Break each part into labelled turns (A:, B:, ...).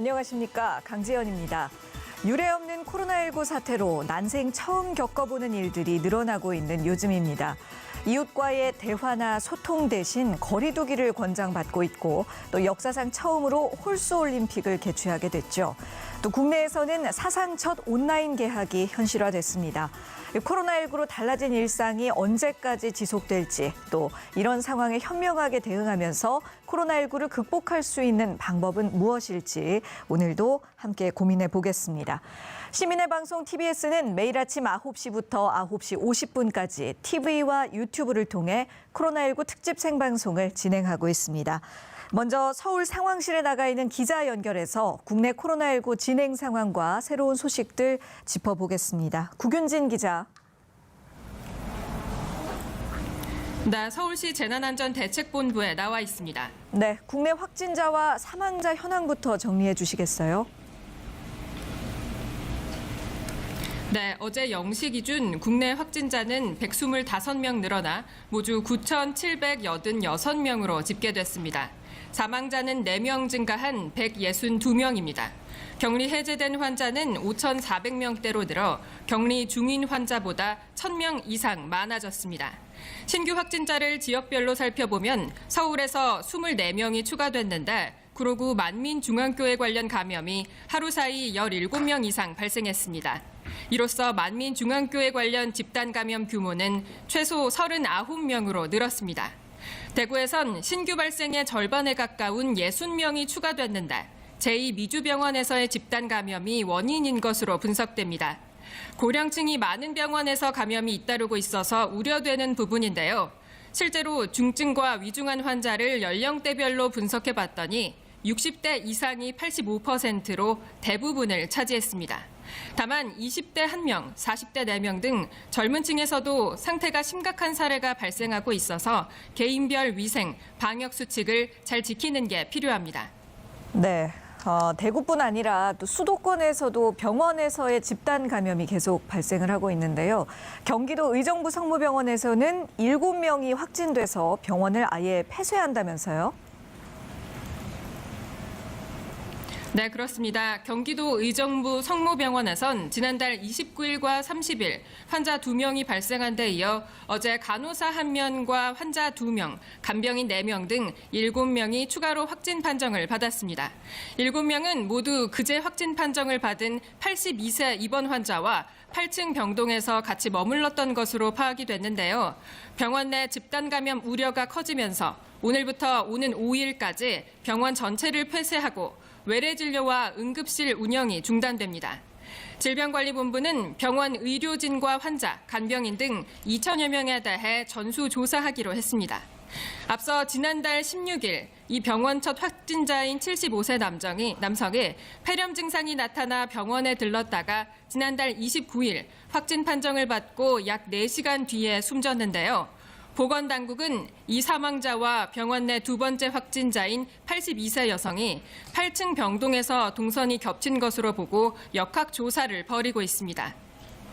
A: 안녕하십니까. 강지연입니다. 유례없는 코로나19 사태로 난생 처음 겪어보는 일들이 늘어나고 있는 요즘입니다. 이웃과의 대화나 소통 대신 거리 두기를 권장받고 있고 또 역사상 처음으로 홀수올림픽을 개최하게 됐죠. 또 국내에서는 사상 첫 온라인 개학이 현실화됐습니다. 코로나19로 달라진 일상이 언제까지 지속될지 또 이런 상황에 현명하게 대응하면서 코로나19를 극복할 수 있는 방법은 무엇일지 오늘도 함께 고민해 보겠습니다. 시민의 방송 TBS는 매일 아침 9시부터 9시 50분까지 TV와 유튜브를 통해 코로나19 특집 생방송을 진행하고 있습니다. 먼저 서울 상황실에 나가 있는 기자 연결해서 국내 코로나19 진행 상황과 새로운 소식들 짚어보겠습니다. 구균진 기자.
B: 네, 서울시 재난안전대책본부에 나와 있습니다.
A: 네, 국내 확진자와 사망자 현황부터 정리해 주시겠어요?
B: 네, 어제 0시 기준 국내 확진자는 125명 늘어나 모두 9,786명으로 집계됐습니다. 사망자는 4명 증가한 162명입니다. 격리 해제된 환자는 5,400명대로 늘어 격리 중인 환자보다 1,000명 이상 많아졌습니다. 신규 확진자를 지역별로 살펴보면 서울에서 24명이 추가됐는데 구로구 만민중앙교회 관련 감염이 하루 사이 17명 이상 발생했습니다. 이로써 만민중앙교회 관련 집단 감염 규모는 최소 39명으로 늘었습니다. 대구에선 신규 발생의 절반에 가까운 60명이 추가됐는데 제2미주병원에서의 집단 감염이 원인인 것으로 분석됩니다. 고령층이 많은 병원에서 감염이 잇따르고 있어서 우려되는 부분인데요. 실제로 중증과 위중한 환자를 연령대별로 분석해봤더니 60대 이상이 85%로 대부분을 차지했습니다. 다만 20대 1명, 40대 4명 등 젊은 층에서도 상태가 심각한 사례가 발생하고 있어서 개인별 위생, 방역 수칙을 잘 지키는 게 필요합니다.
A: 네. 대구뿐 아니라 또 수도권에서도 병원에서의 집단 감염이 계속 발생을 하고 있는데요. 경기도 의정부 성모병원에서는 7명이 확진돼서 병원을 아예 폐쇄한다면서요?
B: 네, 그렇습니다. 경기도 의정부 성모병원에선 지난달 29일과 30일 환자 2명이 발생한 데 이어 어제 간호사 1명과 환자 2명, 간병인 4명 등 7명이 추가로 확진 판정을 받았습니다. 7명은 모두 그제 확진 판정을 받은 82세 입원 환자와 8층 병동에서 같이 머물렀던 것으로 파악이 됐는데요. 병원 내 집단 감염 우려가 커지면서 오늘부터 오는 5일까지 병원 전체를 폐쇄하고 외래 진료와 응급실 운영이 중단됩니다. 질병관리본부는 병원 의료진과 환자, 간병인 등 2천여 명에 대해 전수조사하기로 했습니다. 앞서 지난달 16일 이 병원 첫 확진자인 75세 남성이 폐렴 증상이 나타나 병원에 들렀다가 지난달 29일 확진 판정을 받고 약 4시간 뒤에 숨졌는데요. 보건당국은 이 사망자와 병원 내 두 번째 확진자인 82세 여성이 8층 병동에서 동선이 겹친 것으로 보고 역학조사를 벌이고 있습니다.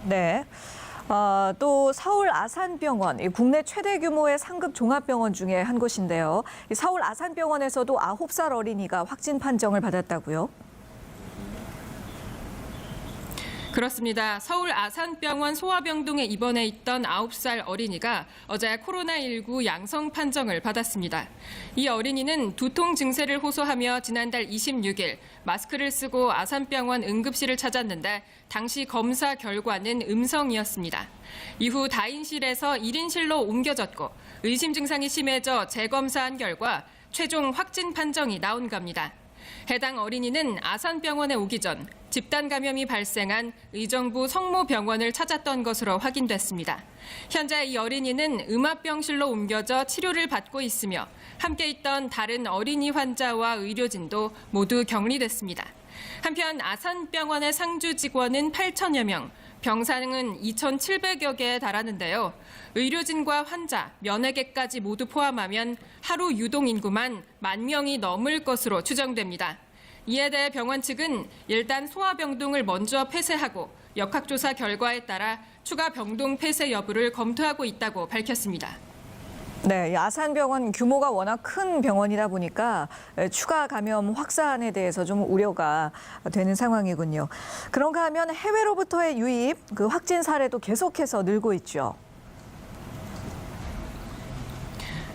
A: 네. 또 서울 아산병원, 국내 최대 규모의 상급 종합병원 중에 한 곳인데요. 서울 아산병원에서도 9살 어린이가 확진 판정을 받았다고요?
B: 그렇습니다. 서울 아산병원 소아병동에 입원해 있던 9살 어린이가 어제 코로나19 양성 판정을 받았습니다. 이 어린이는 두통 증세를 호소하며 지난달 26일 마스크를 쓰고 아산병원 응급실을 찾았는데 당시 검사 결과는 음성이었습니다. 이후 다인실에서 1인실로 옮겨졌고 의심 증상이 심해져 재검사한 결과 최종 확진 판정이 나온 겁니다. 해당 어린이는 아산병원에 오기 전 집단 감염이 발생한 의정부 성모병원을 찾았던 것으로 확인됐습니다. 현재 이 어린이는 음압병실로 옮겨져 치료를 받고 있으며 함께 있던 다른 어린이 환자와 의료진도 모두 격리됐습니다. 한편 아산병원의 상주 직원은 8천여 명, 병상은 2,700여 개에 달하는데요. 의료진과 환자, 면회객까지 모두 포함하면 하루 유동 인구만 10,000명이 넘을 것으로 추정됩니다. 이에 대해 병원 측은 일단 소아병동을 먼저 폐쇄하고 역학조사 결과에 따라 추가 병동 폐쇄 여부를 검토하고 있다고 밝혔습니다.
A: 네, 이 아산병원 규모가 워낙 큰 병원이다 보니까 추가 감염 확산에 대해서 좀 우려가 되는 상황이군요. 그런가 하면 해외로부터의 유입, 그 확진 사례도 계속해서 늘고 있죠.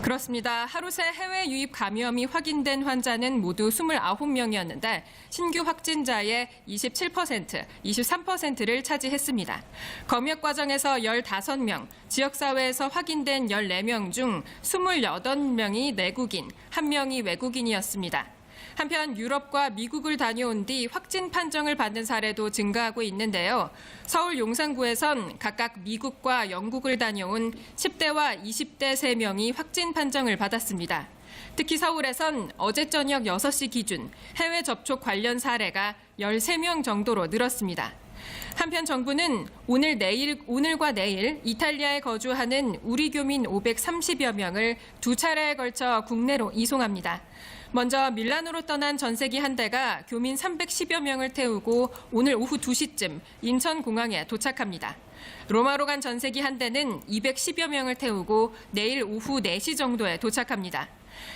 B: 그렇습니다. 하루 새 해외 유입 감염이 확인된 환자는 모두 29명이었는데 신규 확진자의 27%, 23%를 차지했습니다. 검역 과정에서 15명, 지역사회에서 확인된 14명 중 28명이 내국인, 1명이 외국인이었습니다. 한편 유럽과 미국을 다녀온 뒤 확진 판정을 받는 사례도 증가하고 있는데요. 서울 용산구에선 각각 미국과 영국을 다녀온 10대와 20대 3명이 확진 판정을 받았습니다. 특히 서울에선 어제 저녁 6시 기준 해외 접촉 관련 사례가 13명 정도로 늘었습니다. 한편 정부는 오늘과 내일 이탈리아에 거주하는 우리 교민 530여 명을 2차례에 걸쳐 국내로 이송합니다. 먼저 밀라노로 떠난 전세기 한 대가 교민 310여 명을 태우고 오늘 오후 2시쯤 인천공항에 도착합니다. 로마로 간 전세기 한 대는 210여 명을 태우고 내일 오후 4시 정도에 도착합니다.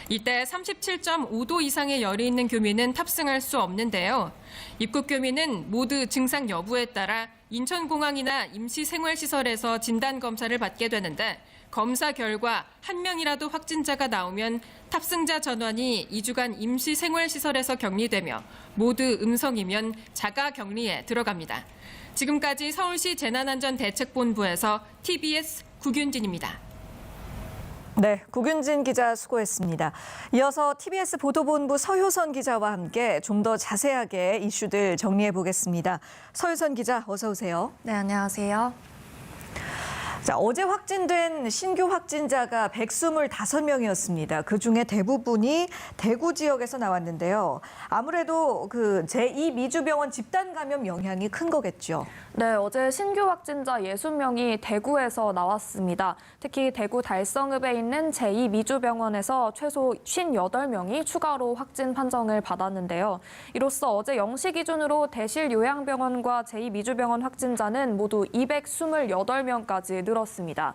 B: 이때 37.5도 이상의 열이 있는 교민은 탑승할 수 없는데요. 입국 교민은 모두 증상 여부에 따라 인천공항이나 임시생활시설에서 진단검사를 받게 되는데 검사 결과 1명이라도 확진자가 나오면 탑승자 전원이 2주간 임시생활시설에서 격리되며 모두 음성이면 자가격리에 들어갑니다. 지금까지 서울시 재난안전대책본부에서 TBS 구균진입니다.
A: 네, 구균진 기자 수고했습니다. 이어서 TBS 보도본부 서효선 기자와 함께 좀 더 자세하게 이슈들 정리해 보겠습니다. 서효선 기자, 어서 오세요.
C: 네, 안녕하세요.
A: 자, 어제 확진된 신규 확진자가 125명이었습니다. 그중에 대부분이 대구 지역에서 나왔는데요. 아무래도 그 제2미주병원 집단 감염 영향이 큰 거겠죠.
C: 네, 어제 신규 확진자 60명이 대구에서 나왔습니다. 특히 대구 달성읍에 있는 제2미주병원에서 최소 58명이 추가로 확진 판정을 받았는데요. 이로써 어제 0시 기준으로 대실요양병원과 제2미주병원 확진자는 모두 228명까지 늘었습니다.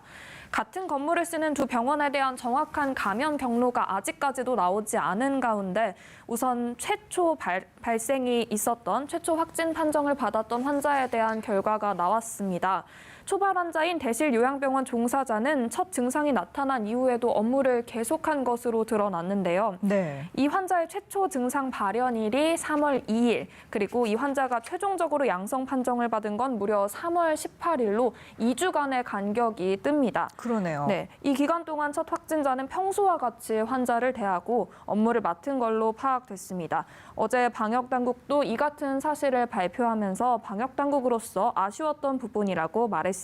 C: 같은 건물을 쓰는 두 병원에 대한 정확한 감염 경로가 아직까지도 나오지 않은 가운데 우선 최초 발생이 있었던 최초 확진 판정을 받았던 환자에 대한 결과가 나왔습니다. 초발 환자인 대실요양병원 종사자는 첫 증상이 나타난 이후에도 업무를 계속한 것으로 드러났는데요.
A: 네.
C: 이 환자의 최초 증상 발현일이 3월 2일, 그리고 이 환자가 최종적으로 양성 판정을 받은 건 무려 3월 18일로 2주간의 간격이 뜹니다.
A: 그러네요.
C: 네, 이 기간 동안 첫 확진자는 평소와 같이 환자를 대하고 업무를 맡은 걸로 파악됐습니다. 어제 방역당국도 이 같은 사실을 발표하면서 방역당국으로서 아쉬웠던 부분이라고 말했습니다.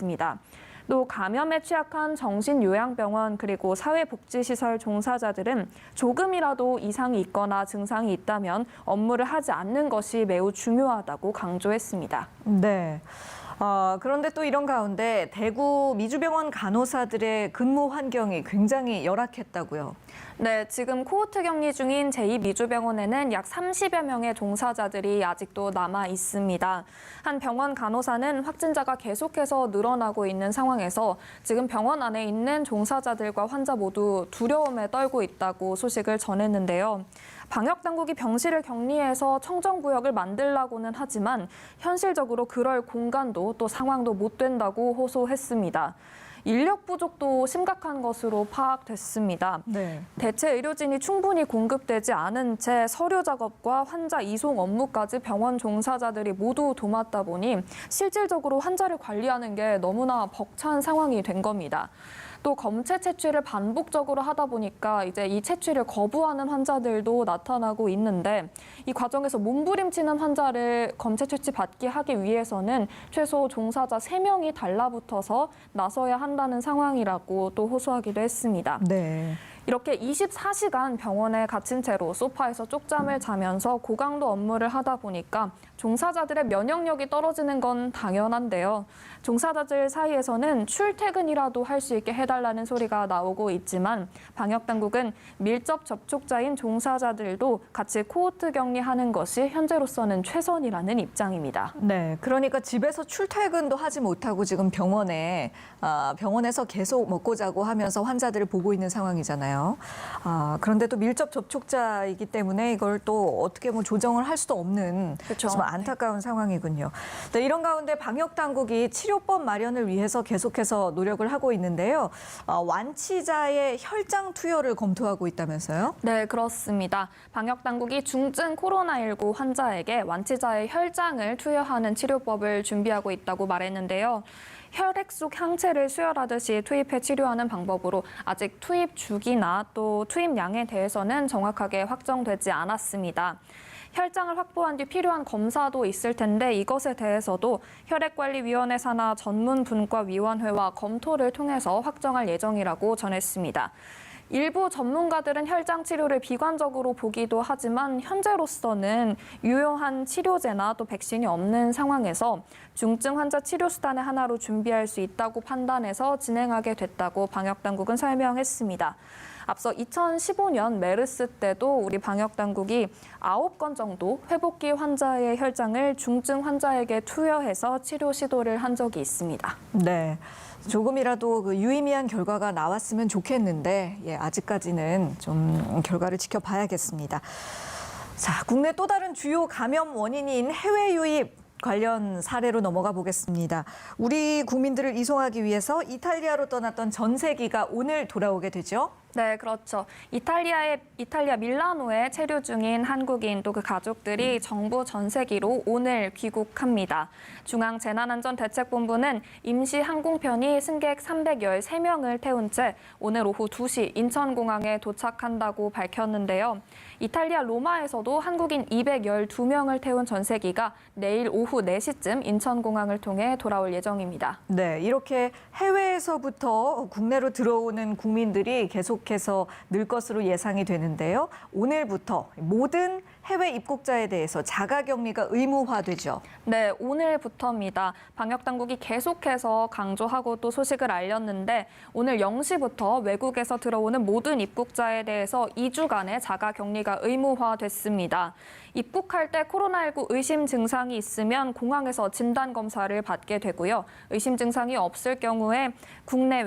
C: 또 감염에 취약한 정신요양병원 그리고 사회복지시설 종사자들은 조금이라도 이상이 있거나 증상이 있다면 업무를 하지 않는 것이 매우 중요하다고 강조했습니다.
A: 네. 그런데 또 이런 가운데 대구 미주병원 간호사들의 근무 환경이 굉장히 열악했다고요.
C: 네, 지금 코호트 격리 중인 제2미주병원에는 약 30여 명의 종사자들이 아직도 남아 있습니다. 한 병원 간호사는 확진자가 계속해서 늘어나고 있는 상황에서 지금 병원 안에 있는 종사자들과 환자 모두 두려움에 떨고 있다고 소식을 전했는데요. 방역당국이 병실을 격리해서 청정구역을 만들라고는 하지만 현실적으로 그럴 공간도 또 상황도 못 된다고 호소했습니다. 인력 부족도 심각한 것으로 파악됐습니다.
A: 네.
C: 대체 의료진이 충분히 공급되지 않은 채 서류 작업과 환자 이송 업무까지 병원 종사자들이 모두 도맡다 보니 실질적으로 환자를 관리하는 게 너무나 벅찬 상황이 된 겁니다. 또 검체 채취를 반복적으로 하다 보니까 이제 이 채취를 거부하는 환자들도 나타나고 있는데 이 과정에서 몸부림치는 환자를 검체 채취 받게 하기 위해서는 최소 종사자 3명이 달라붙어서 나서야 한다는 상황이라고 또 호소하기도 했습니다.
A: 네.
C: 이렇게 24시간 병원에 갇힌 채로 소파에서 쪽잠을 자면서 고강도 업무를 하다 보니까 종사자들의 면역력이 떨어지는 건 당연한데요. 종사자들 사이에서는 출퇴근이라도 할 수 있게 해달라는 소리가 나오고 있지만 방역당국은 밀접 접촉자인 종사자들도 같이 코호트 격리하는 것이 현재로서는 최선이라는 입장입니다.
A: 네, 그러니까 집에서 출퇴근도 하지 못하고 지금 병원에서 계속 먹고 자고 하면서 환자들을 보고 있는 상황이잖아요. 그런데 또 밀접 접촉자이기 때문에 이걸 또 어떻게 조정을 할 수도 없는
C: 그렇죠.
A: 좀 안타까운 상황이군요. 네, 이런 가운데 방역 당국이 치료법 마련을 위해서 계속해서 노력을 하고 있는데요. 완치자의 혈장 투여를 검토하고 있다면서요?
C: 네, 그렇습니다. 방역당국이 중증 코로나19 환자에게 완치자의 혈장을 투여하는 치료법을 준비하고 있다고 말했는데요. 혈액 속 항체를 수혈하듯이 투입해 치료하는 방법으로 아직 투입 주기나 또 투입량에 대해서는 정확하게 확정되지 않았습니다. 혈장을 확보한 뒤 필요한 검사도 있을 텐데 이것에 대해서도 혈액관리위원회 산하 전문분과위원회와 검토를 통해서 확정할 예정이라고 전했습니다. 일부 전문가들은 혈장 치료를 비관적으로 보기도 하지만 현재로서는 유효한 치료제나 또 백신이 없는 상황에서 중증 환자 치료 수단의 하나로 준비할 수 있다고 판단해서 진행하게 됐다고 방역당국은 설명했습니다. 앞서 2015년 메르스 때도 우리 방역당국이 9건 정도 회복기 환자의 혈장을 중증 환자에게 투여해서 치료 시도를 한 적이 있습니다.
A: 네. 조금이라도 그 유의미한 결과가 나왔으면 좋겠는데 아직까지는 좀 결과를 지켜봐야겠습니다. 자, 국내 또 다른 주요 감염 원인인 해외 유입 관련 사례로 넘어가 보겠습니다. 우리 국민들을 이송하기 위해서 이탈리아로 떠났던 전세기가 오늘 돌아오게 되죠.
C: 네, 그렇죠. 이탈리아 밀라노에 체류 중인 한국인 또 그 가족들이 정부 전세기로 오늘 귀국합니다. 중앙재난안전대책본부는 임시 항공편이 승객 313명을 태운 채 오늘 오후 2시 인천공항에 도착한다고 밝혔는데요. 이탈리아 로마에서도 한국인 212명을 태운 전세기가 내일 오후 4시쯤 인천공항을 통해 돌아올 예정입니다.
A: 네, 이렇게 해외에서부터 국내로 들어오는 국민들이 계속해서 늘 것으로 예상이 되는데요. 오늘부터 모든 해외 입국자에 대해서 자가격리가 의무화되죠.
C: 네, 오늘부터입니다. 방역당국이 계속해서 강조하고 또 소식을 알렸는데 오늘 0시부터 외국에서 들어오는 모든 입국자에 대해서 2주간의 자가격리가 의무화됐습니다. 입국할 때 코로나19 의심 증상이 있으면 공항에서 진단검사를 받게 되고요. 의심 증상이 없을 경우에 국내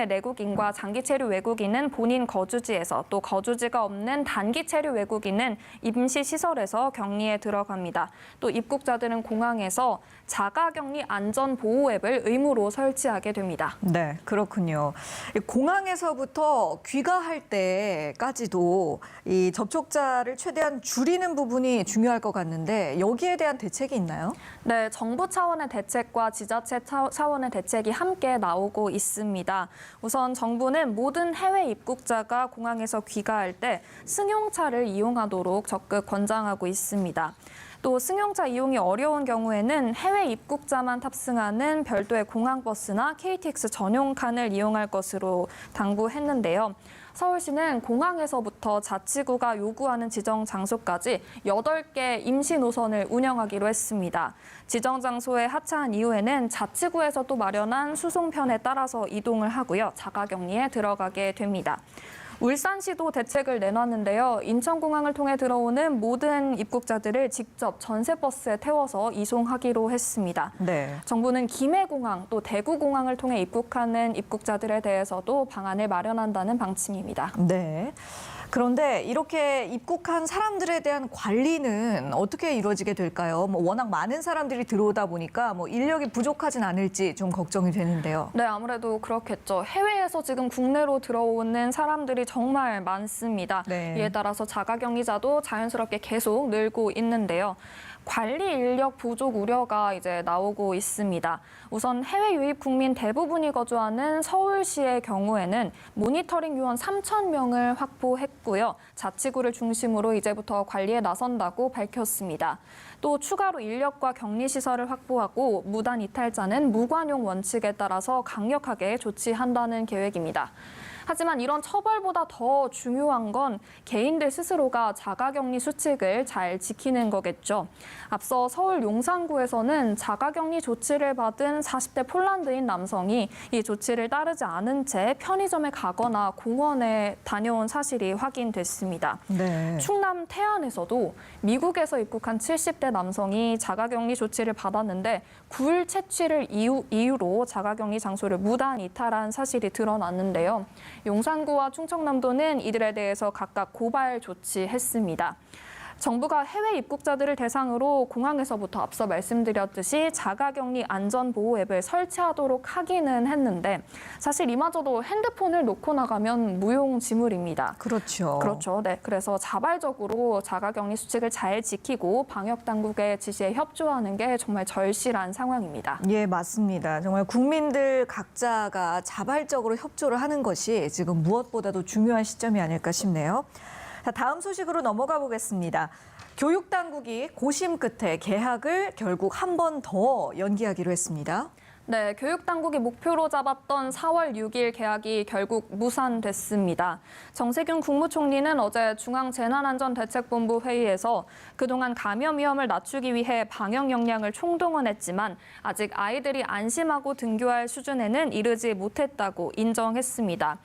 C: 내국인과 장기 체류 외국인은 본인 거주지에서 또 거주지가 없는 단기 체류 외국인은 임시 시설에서 격리에 들어갑니다. 또 입국자들은 공항에서 자가격리 안전보호 앱을 의무로 설치하게 됩니다.
A: 네, 그렇군요. 공항에서부터 귀가할 때까지도 이 접촉자를 최대한 줄이는 부분이 중요할 것 같는데 여기에 대한 대책이 있나요?
C: 네, 정부 차원의 대책과 지자체 차원의 대책이 함께 나오고 있습니다. 우선 정부는 모든 해외 입국자가 공항에서 귀가할 때 승용차를 이용하도록 적극 권장하고 있습니다. 또 승용차 이용이 어려운 경우에는 해외 입국자만 탑승하는 별도의 공항버스나 KTX 전용 칸을 이용할 것으로 당부했는데요. 서울시는 공항에서부터 자치구가 요구하는 지정 장소까지 8개 임시 노선을 운영하기로 했습니다. 지정 장소에 하차한 이후에는 자치구에서 또 마련한 수송편에 따라서 이동을 하고요. 자가격리에 들어가게 됩니다. 울산시도 대책을 내놨는데요. 인천공항을 통해 들어오는 모든 입국자들을 직접 전세버스에 태워서 이송하기로 했습니다.
A: 네.
C: 정부는 김해공항 또 대구공항을 통해 입국하는 입국자들에 대해서도 방안을 마련한다는 방침입니다.
A: 네. 그런데 이렇게 입국한 사람들에 대한 관리는 어떻게 이루어지게 될까요? 워낙 많은 사람들이 들어오다 보니까 인력이 부족하진 않을지 좀 걱정이 되는데요.
C: 네, 아무래도 그렇겠죠. 해외에서 지금 국내로 들어오는 사람들이 정말 많습니다.
A: 네.
C: 이에 따라서 자가격리자도 자연스럽게 계속 늘고 있는데요. 관리 인력 부족 우려가 이제 나오고 있습니다. 우선 해외 유입 국민 대부분이 거주하는 서울시의 경우에는 모니터링 요원 3,000명을 확보했고요. 자치구를 중심으로 이제부터 관리에 나선다고 밝혔습니다. 또 추가로 인력과 격리시설을 확보하고 무단 이탈자는 무관용 원칙에 따라서 강력하게 조치한다는 계획입니다. 하지만 이런 처벌보다 더 중요한 건 개인들 스스로가 자가격리 수칙을 잘 지키는 거겠죠. 앞서 서울 용산구에서는 자가격리 조치를 받은 40대 폴란드인 남성이 이 조치를 따르지 않은 채 편의점에 가거나 공원에 다녀온 사실이 확인됐습니다.
A: 네.
C: 충남 태안에서도 미국에서 입국한 70대 남성이 자가격리 조치를 받았는데 9일 채취를 이유로 자가격리 장소를 무단 이탈한 사실이 드러났는데요. 용산구와 충청남도는 이들에 대해서 각각 고발 조치했습니다. 정부가 해외 입국자들을 대상으로 공항에서부터 앞서 말씀드렸듯이 자가격리 안전보호 앱을 설치하도록 하기는 했는데 사실 이마저도 핸드폰을 놓고 나가면 무용지물입니다.
A: 그렇죠.
C: 그렇죠. 네. 그래서 자발적으로 자가격리 수칙을 잘 지키고 방역당국의 지시에 협조하는 게 정말 절실한 상황입니다.
A: 예, 맞습니다. 정말 국민들 각자가 자발적으로 협조를 하는 것이 지금 무엇보다도 중요한 시점이 아닐까 싶네요. 자, 다음 소식으로 넘어가 보겠습니다. 교육당국이 고심 끝에 개학을 결국 한 번 더 연기하기로 했습니다.
C: 네, 교육당국이 목표로 잡았던 4월 6일 개학이 결국 무산됐습니다. 정세균 국무총리는 어제 중앙재난안전대책본부 회의에서 그동안 감염 위험을 낮추기 위해 방역 역량을 총동원했지만 아직 아이들이 안심하고 등교할 수준에는 이르지 못했다고 인정했습니다.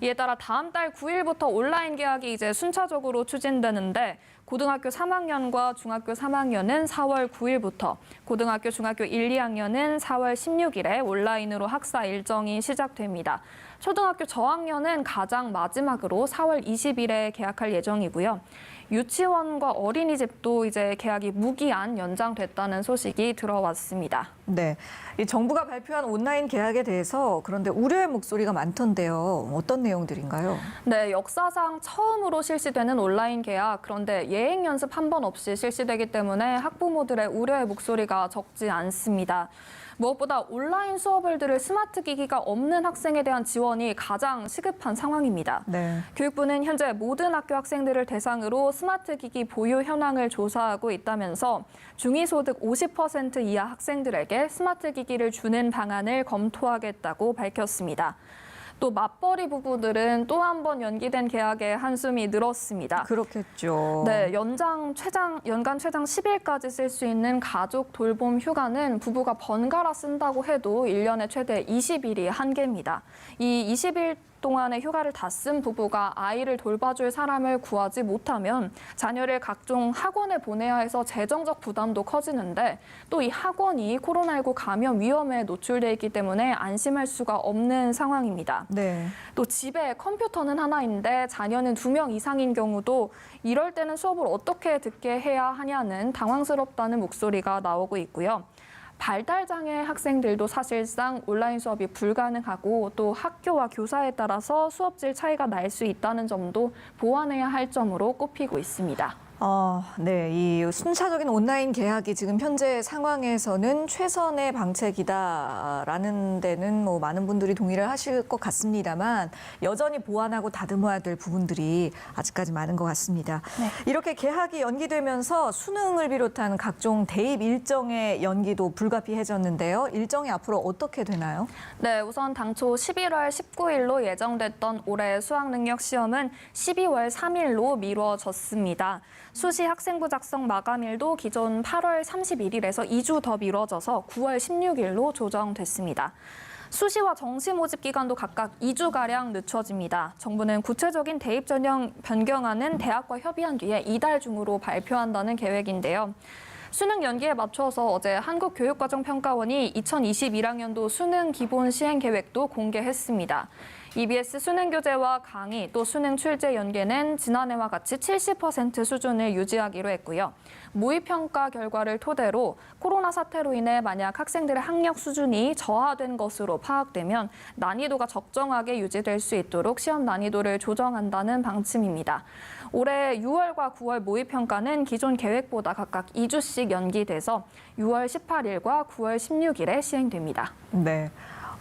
C: 이에 따라 다음 달 9일부터 온라인 개학이 이제 순차적으로 추진되는데 고등학교 3학년과 중학교 3학년은 4월 9일부터, 고등학교, 중학교 1, 2학년은 4월 16일에 온라인으로 학사 일정이 시작됩니다. 초등학교 저학년은 가장 마지막으로 4월 20일에 개학할 예정이고요. 유치원과 어린이집도 이제 개학이 무기한 연장됐다는 소식이 들어왔습니다.
A: 네, 이 정부가 발표한 온라인 개학에 대해서 그런데 우려의 목소리가 많던데요. 어떤 내용들인가요?
C: 네, 역사상 처음으로 실시되는 온라인 개학. 그런데 예행 연습 한 번 없이 실시되기 때문에 학부모들의 우려의 목소리가 적지 않습니다. 무엇보다 온라인 수업을 들을 스마트 기기가 없는 학생에 대한 지원이 가장 시급한 상황입니다.
A: 네.
C: 교육부는 현재 모든 학교 학생들을 대상으로 스마트 기기 보유 현황을 조사하고 있다면서 중위소득 50% 이하 학생들에게 스마트 기기를 주는 방안을 검토하겠다고 밝혔습니다. 또 맞벌이 부부들은 또 한 번 연기된 개학에 한숨이 늘었습니다.
A: 그렇겠죠.
C: 네, 연간 최장 10일까지 쓸 수 있는 가족 돌봄 휴가는 부부가 번갈아 쓴다고 해도 1년에 최대 20일이 한계입니다. 이 20일 동안의 휴가를 다 쓴 부부가 아이를 돌봐줄 사람을 구하지 못하면 자녀를 각종 학원에 보내야 해서 재정적 부담도 커지는데 또 이 학원이 코로나19 감염 위험에 노출돼 있기 때문에 안심할 수가 없는 상황입니다.
A: 네.
C: 또 집에 컴퓨터는 하나인데 자녀는 2명 이상인 경우도 이럴 때는 수업을 어떻게 듣게 해야 하냐는 당황스럽다는 목소리가 나오고 있고요. 발달장애 학생들도 사실상 온라인 수업이 불가능하고 또 학교와 교사에 따라서 수업질 차이가 날 수 있다는 점도 보완해야 할 점으로 꼽히고 있습니다.
A: 네, 이 순차적인 온라인 개학이 지금 현재 상황에서는 최선의 방책이다라는 데는 뭐 많은 분들이 동의를 하실 것 같습니다만 여전히 보완하고 다듬어야 될 부분들이 아직까지 많은 것 같습니다.
C: 네.
A: 이렇게 개학이 연기되면서 수능을 비롯한 각종 대입 일정의 연기도 불가피해졌는데요. 일정이 앞으로 어떻게 되나요?
C: 네, 우선 당초 11월 19일로 예정됐던 올해 수학능력 시험은 12월 3일로 미뤄졌습니다. 수시 학생부 작성 마감일도 기존 8월 31일에서 2주 더 미뤄져서 9월 16일로 조정됐습니다. 수시와 정시 모집 기간도 각각 2주가량 늦춰집니다. 정부는 구체적인 대입 전형 변경안은 대학과 협의한 뒤에 이달 중으로 발표한다는 계획인데요. 수능 연기에 맞춰서 어제 한국교육과정평가원이 2021학년도 수능 기본 시행 계획도 공개했습니다. EBS 수능 교재와 강의 또 수능 출제 연계는 지난해와 같이 70% 수준을 유지하기로 했고요. 모의평가 결과를 토대로 코로나 사태로 인해 만약 학생들의 학력 수준이 저하된 것으로 파악되면 난이도가 적정하게 유지될 수 있도록 시험 난이도를 조정한다는 방침입니다. 올해 6월과 9월 모의평가는 기존 계획보다 각각 2주씩 연기돼서 6월 18일과 9월 16일에 시행됩니다.
A: 네.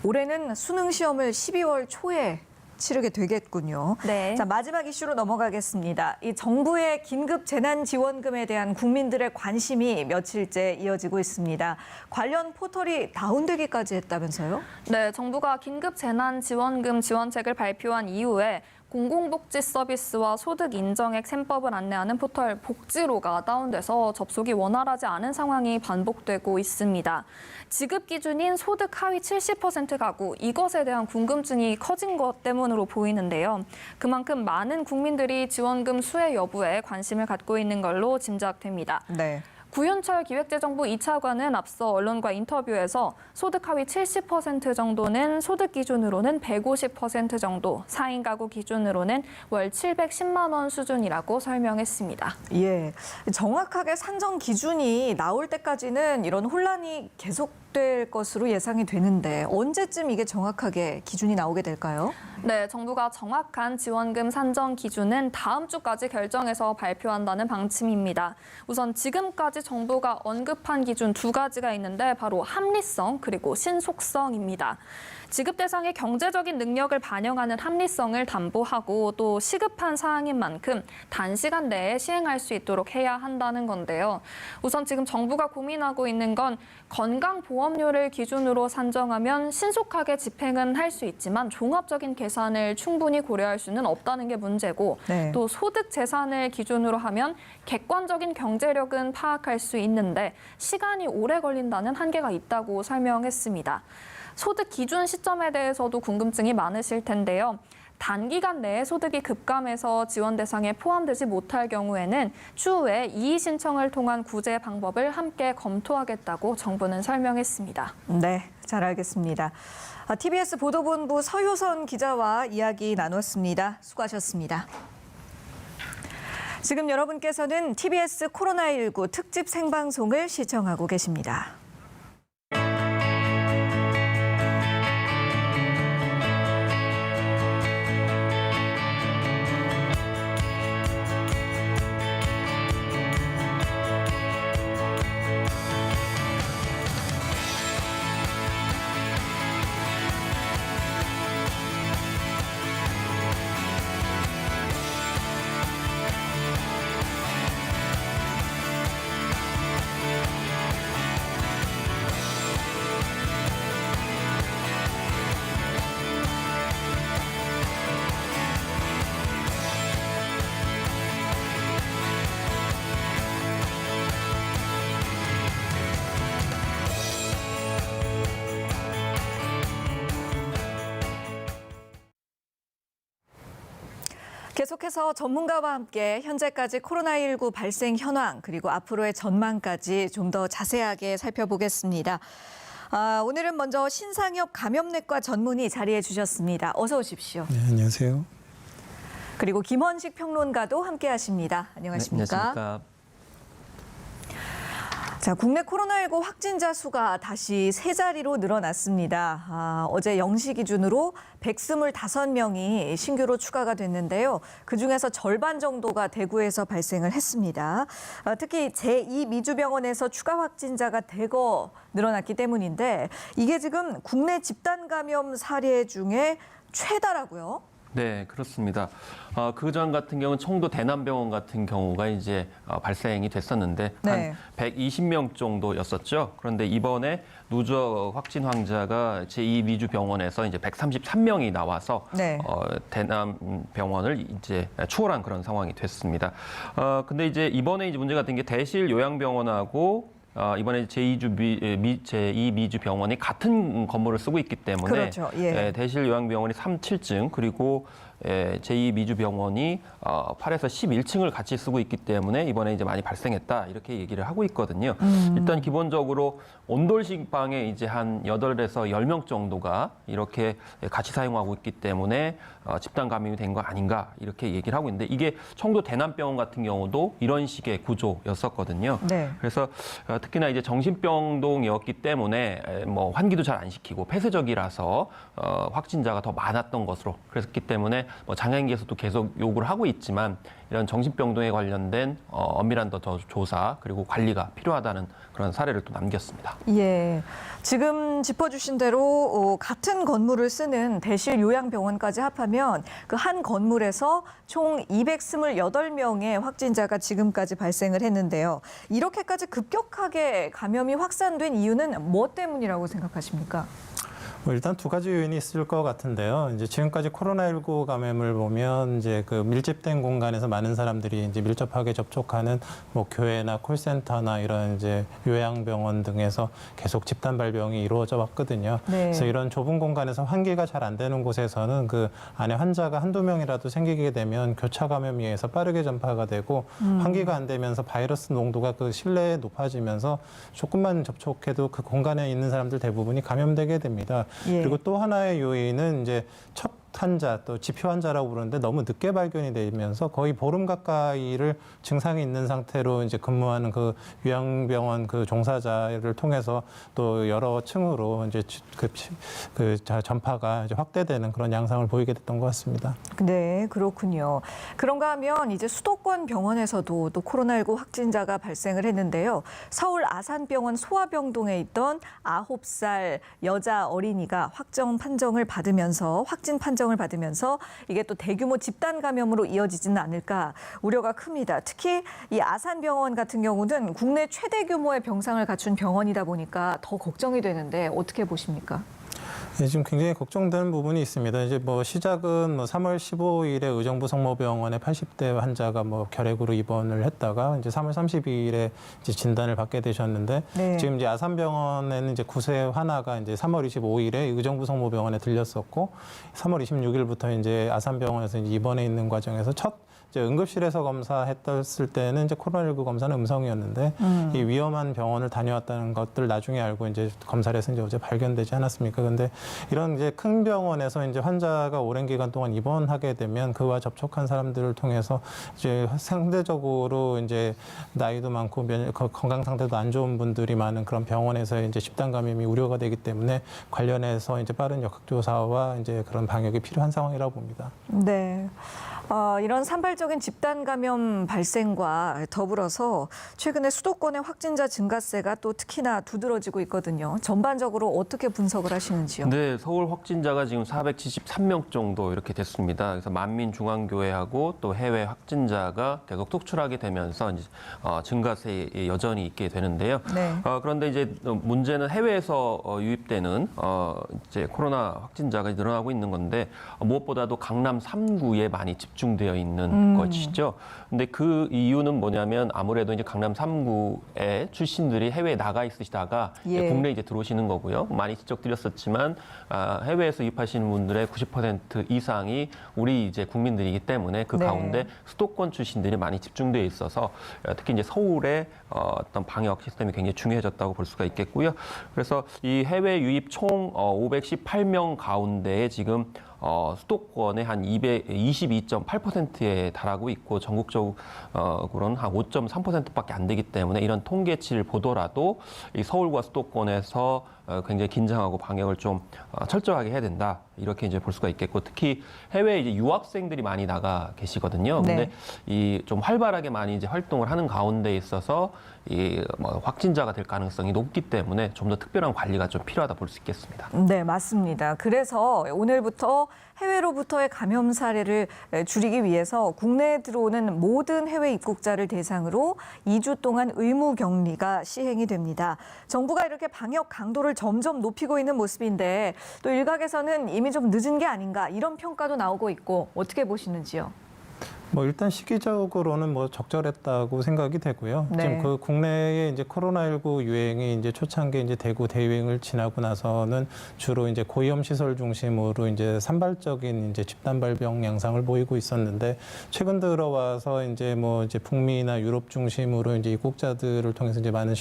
A: 올해는 수능 시험을 12월 초에 치르게 되겠군요.
C: 네.
A: 자, 마지막 이슈로 넘어가겠습니다. 이 정부의 긴급 재난지원금에 대한 국민들의 관심이 며칠째 이어지고 있습니다. 관련 포털이 다운되기까지 했다면서요?
C: 네, 정부가 긴급 재난지원금 지원책을 발표한 이후에 공공복지 서비스와 소득 인정액 셈법을 안내하는 포털 복지로가 다운돼서 접속이 원활하지 않은 상황이 반복되고 있습니다. 지급 기준인 소득 하위 70% 가구, 이것에 대한 궁금증이 커진 것 때문으로 보이는데요. 그만큼 많은 국민들이 지원금 수혜 여부에 관심을 갖고 있는 걸로 짐작됩니다.
A: 네.
C: 구윤철 기획재정부 2차관은 앞서 언론과 인터뷰에서 소득 하위 70% 정도는 소득 기준으로는 150% 정도, 4인 가구 기준으로는 월 710만 원 수준이라고 설명했습니다.
A: 예. 정확하게 산정 기준이 나올 때까지는 이런 혼란이 계속될 것으로 예상이 되는데 언제쯤 이게 정확하게 기준이 나오게 될까요?
C: 네, 정부가 정확한 지원금 산정 기준은 다음 주까지 결정해서 발표한다는 방침입니다. 우선 지금까지 정부가 언급한 기준 두 가지가 있는데 바로 합리성 그리고 신속성입니다. 지급 대상의 경제적인 능력을 반영하는 합리성을 담보하고 또 시급한 사항인 만큼 단시간 내에 시행할 수 있도록 해야 한다는 건데요. 우선 지금 정부가 고민하고 있는 건 건강보험료를 기준으로 산정하면 신속하게 집행은 할 수 있지만 종합적인 계산을 충분히 고려할 수는 없다는 게 문제고
A: 네.
C: 또 소득 재산을 기준으로 하면 객관적인 경제력은 파악할 수 있는데 시간이 오래 걸린다는 한계가 있다고 설명했습니다. 소득 기준 시점에 대해서도 궁금증이 많으실 텐데요. 단기간 내에 소득이 급감해서 지원 대상에 포함되지 못할 경우에는 추후에 이의 신청을 통한 구제 방법을 함께 검토하겠다고 정부는 설명했습니다.
A: 네, 잘 알겠습니다. TBS 보도본부 서효선 기자와 이야기 나눴습니다. 수고하셨습니다. 지금 여러분께서는 TBS 코로나19 특집 생방송을 시청하고 계십니다. 계속해서 전문가와 함께 현재까지 코로나19 발생 현황 그리고 앞으로의 전망까지 좀 더 자세하게 살펴보겠습니다. 오늘은 먼저 신상엽 감염내과 전문의 자리해 주셨습니다. 어서 오십시오.
D: 네, 안녕하세요.
A: 그리고 김원식 평론가도 함께하십니다. 안녕하십니까?
E: 네, 안녕하십니까?
A: 자, 국내 코로나19 확진자 수가 다시 세 자리로 늘어났습니다. 어제 0시 기준으로 125명이 신규로 추가가 됐는데요. 그중에서 절반 정도가 대구에서 발생을 했습니다. 특히 제2미주병원에서 추가 확진자가 대거 늘어났기 때문인데 이게 지금 국내 집단 감염 사례 중에 최다라고요?
E: 네, 그렇습니다. 그전 같은 경우는 청도 대남병원 같은 경우가 이제 발생이 됐었는데
A: 네.
E: 한 120명 정도였었죠. 그런데 이번에 누적 확진 환자가 제2미주병원에서 이제 133명이 나와서
A: 네.
E: 대남병원을 이제 추월한 그런 상황이 됐습니다. 근데 이제 이번에 이제 문제가 된 게 대실 요양병원하고 이번에 제2미주 병원이 같은 건물을 쓰고 있기 때문에
A: 그렇죠. 예.
E: 대실 요양병원이 37층 그리고 제2미주 병원이 8에서 11층을 같이 쓰고 있기 때문에 이번에 이제 많이 발생했다 이렇게 얘기를 하고 있거든요. 일단 기본적으로 온돌식 방에 이제 한 8에서 10명 정도가 이렇게 같이 사용하고 있기 때문에 집단 감염이 된 거 아닌가 이렇게 얘기를 하고 있는데 이게 청도 대남병원 같은 경우도 이런 식의 구조였었거든요.
A: 네.
E: 그래서 특히나 이제 정신병동이었기 때문에 뭐 환기도 잘 안 시키고 폐쇄적이라서 확진자가 더 많았던 것으로 그랬기 때문에 뭐 장애인계에서도 계속 요구를 하고 있지만 이런 정신병동에 관련된 엄밀한 더 조사 그리고 관리가 필요하다는 그런 사례를 또 남겼습니다.
A: 예, 지금 짚어주신 대로 같은 건물을 쓰는 대실 요양병원까지 합하면 그 한 건물에서 총 228명의 확진자가 지금까지 발생을 했는데요. 이렇게까지 급격하게 감염이 확산된 이유는 뭐 때문이라고 생각하십니까?
D: 뭐 일단 두 가지 요인이 있을 것 같은데요. 이제 지금까지 코로나19 감염을 보면 이제 그 밀집된 공간에서 많은 사람들이 이제 밀접하게 접촉하는 뭐 교회나 콜센터나 이런 이제 요양병원 등에서 계속 집단 발병이 이루어져 왔거든요.
A: 네.
D: 그래서 이런 좁은 공간에서 환기가 잘 안 되는 곳에서는 그 안에 환자가 한두 명이라도 생기게 되면 교차 감염에 의해서 빠르게 전파가 되고 환기가 안 되면서 바이러스 농도가 그 실내에 높아지면서 조금만 접촉해도 그 공간에 있는 사람들 대부분이 감염되게 됩니다.
A: 예.
D: 그리고 또 하나의 요인은 이제 첫 환자 또 지표 환자라고 부르는데 너무 늦게 발견이 되면서 거의 보름 가까이를 증상이 있는 상태로 이제 근무하는 그 요양병원 그 종사자를 통해서 또 여러 층으로 이제 전파가 이제 확대되는 그런 양상을 보이게 됐던 것 같습니다.
A: 네, 그렇군요. 그런가 하면 이제 수도권 병원에서도 또 코로나19 확진자가 발생을 했는데요. 서울 아산병원 소아병동에 있던 9살 여자 어린이가 확진 판정을 받으면서 이게 또 대규모 집단 감염으로 이어지지는 않을까 우려가 큽니다. 특히 이 아산병원 같은 경우는 국내 최대 규모의 병상을 갖춘 병원이다 보니까 더 걱정이 되는데 어떻게 보십니까?
D: 네, 지금 굉장히 걱정되는 부분이 있습니다. 이제 뭐 시작은 뭐 3월 15일에 의정부 성모병원에 80대 환자가 뭐 결핵으로 입원을 했다가 이제 3월 32일에 이제 진단을 받게 되셨는데
A: 네.
D: 지금 이제 아산병원에는 이제 9세 하나가 이제 3월 25일에 의정부 성모병원에 들렸었고 3월 26일부터 이제 아산병원에서 이제 입원해 있는 과정에서 첫 이제 응급실에서 검사했을 때는 이제 코로나19 검사는 음성이었는데 이 위험한 병원을 다녀왔다는 것들 나중에 알고 이제 검사를 해서 이제 어제 발견되지 않았습니까? 근데 이런 이제 큰 병원에서 이제 환자가 오랜 기간 동안 입원하게 되면 그와 접촉한 사람들을 통해서 이제 상대적으로 이제 나이도 많고 건강 상태도 안 좋은 분들이 많은 그런 병원에서 이제 집단 감염이 우려가 되기 때문에 관련해서 이제 빠른 역학조사와 이제 그런 방역이 필요한 상황이라고 봅니다.
A: 네. 이런 산발적인 집단 감염 발생과 더불어서 최근에 수도권의 확진자 증가세가 또 특히나 두드러지고 있거든요. 전반적으로 어떻게 분석을 하시는지요?
E: 네, 서울 확진자가 지금 473명 정도 이렇게 됐습니다. 그래서 만민중앙교회하고 또 해외 확진자가 계속 속출하게 되면서 이제 증가세에 여전히 있게 되는데요.
A: 네.
E: 그런데 이제 문제는 해외에서 유입되는 이제 코로나 확진자가 늘어나고 있는 건데 무엇보다도 강남 3구에 많이 집중되어 있는 것이죠. 근데 그 이유는 뭐냐면 아무래도 이제 강남 3구의 출신들이 해외에 나가 있으시다가
A: 예.
E: 국내에 이제 들어오시는 거고요. 많이 지적드렸었지만 해외에서 유입하시는 분들의 90% 이상이 우리 이제 국민들이기 때문에 그
A: 네.
E: 가운데 수도권 출신들이 많이 집중되어 있어서 특히 이제 서울의 어떤 방역 시스템이 굉장히 중요해졌다고 볼 수가 있겠고요. 그래서 이 해외 유입 총 518명 가운데에 지금 수도권의 한 22.8%에 달하고 있고 전국적으로는 한 5.3%밖에 안 되기 때문에 이런 통계치를 보더라도 이 서울과 수도권에서 굉장히 긴장하고 방역을 좀 철저하게 해야 된다. 이렇게 이제 볼 수가 있겠고 특히 해외에 이제 유학생들이 많이 나가 계시거든요. 근데
A: 네.
E: 이 좀 활발하게 많이 이제 활동을 하는 가운데 있어서 이 뭐 확진자가 될 가능성이 높기 때문에 좀 더 특별한 관리가 좀 필요하다 볼 수 있겠습니다.
A: 네, 맞습니다. 그래서 오늘부터 해외로부터의 감염 사례를 줄이기 위해서 국내에 들어오는 모든 해외 입국자를 대상으로 2주 동안 의무 격리가 시행이 됩니다. 정부가 이렇게 방역 강도를 점점 높이고 있는 모습인데 또 일각에서는 이미 좀 늦은 게 아닌가 이런 평가도 나오고 있고 어떻게 보시는지요?
D: 뭐 일단 시기적으로는 뭐 적절했다고 생각이 되고요.
A: 네.
D: 지금 그 국내에 이제 코로나19 유행이 이제 초창기 이제 대구 대유행을 지나고 나서는 주로 이제 고위험 시설 중심으로 이제 산발적인 이제 집단 발병 양상을 보이고 있었는데 최근 들어와서 이제 뭐 이제 북미나 유럽 중심으로 이제 입국자들을 통해서 이제 많은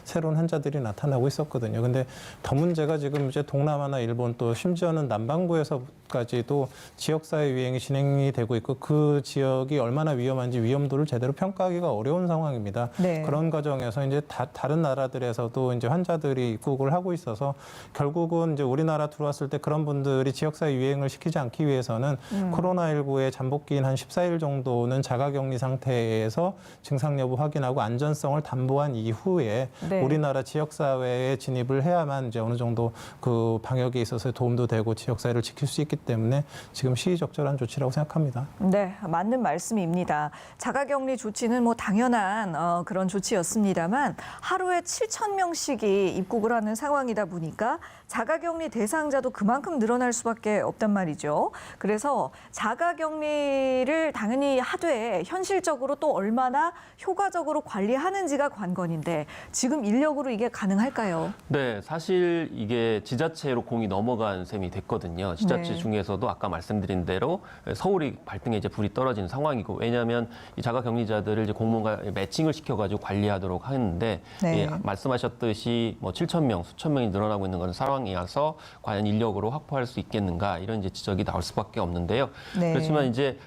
D: 새로운 환자들이 나타나고 있었거든요. 근데 더 문제가 지금 이제 동남아나 일본 또 심지어는 남반구에서까지도 지역사회 유행이 진행이 되고 있고 그 지역 지역이 얼마나 위험한지 위험도를 제대로 평가하기가 어려운 상황입니다.
A: 네.
D: 그런 과정에서 이제 다른 나라들에서도 이제 환자들이 입국을 하고 있어서 결국은 이제 우리나라 들어왔을 때 그런 분들이 지역사회 유행을 시키지 않기 위해서는 코로나19의 잠복기인 한 14일 정도는 자가격리 상태에서 증상 여부 확인하고 안전성을 담보한 이후에
A: 네.
D: 우리나라 지역사회에 진입을 해야만 이제 어느 정도 그 방역에 있어서 도움도 되고 지역사회를 지킬 수 있기 때문에 지금 시의적절한 조치라고 생각합니다.
A: 네, 맞는 말씀입니다. 자가격리 조치는 뭐 당연한 그런 조치였습니다만 하루에 7,000명씩이 입국을 하는 상황이다 보니까 자가격리 대상자도 그만큼 늘어날 수밖에 없단 말이죠. 그래서 자가격리를 당연히 하되 현실적으로 또 얼마나 효과적으로 관리하는지가 관건인데 지금 인력으로 이게 가능할까요?
E: 네, 사실 이게 지자체로 공이 넘어간 셈이 됐거든요. 지자체
A: 네.
E: 중에서도 아까 말씀드린 대로 서울이 발등에 이제 불이 떨어지는 상황이고, 왜냐하면 이 자가격리자들을 이제 공무원과 매칭을 시켜가지고 관리하도록 하는데
A: 네.
E: 예, 말씀하셨듯이 뭐 7,000명, 수천 명이 늘어나고 있는 그런 상황이어서 과연 인력으로 확보할 수 있겠는가 이런 이제 지적이 나올 수밖에 없는데요.
A: 네.
E: 그렇지만 이제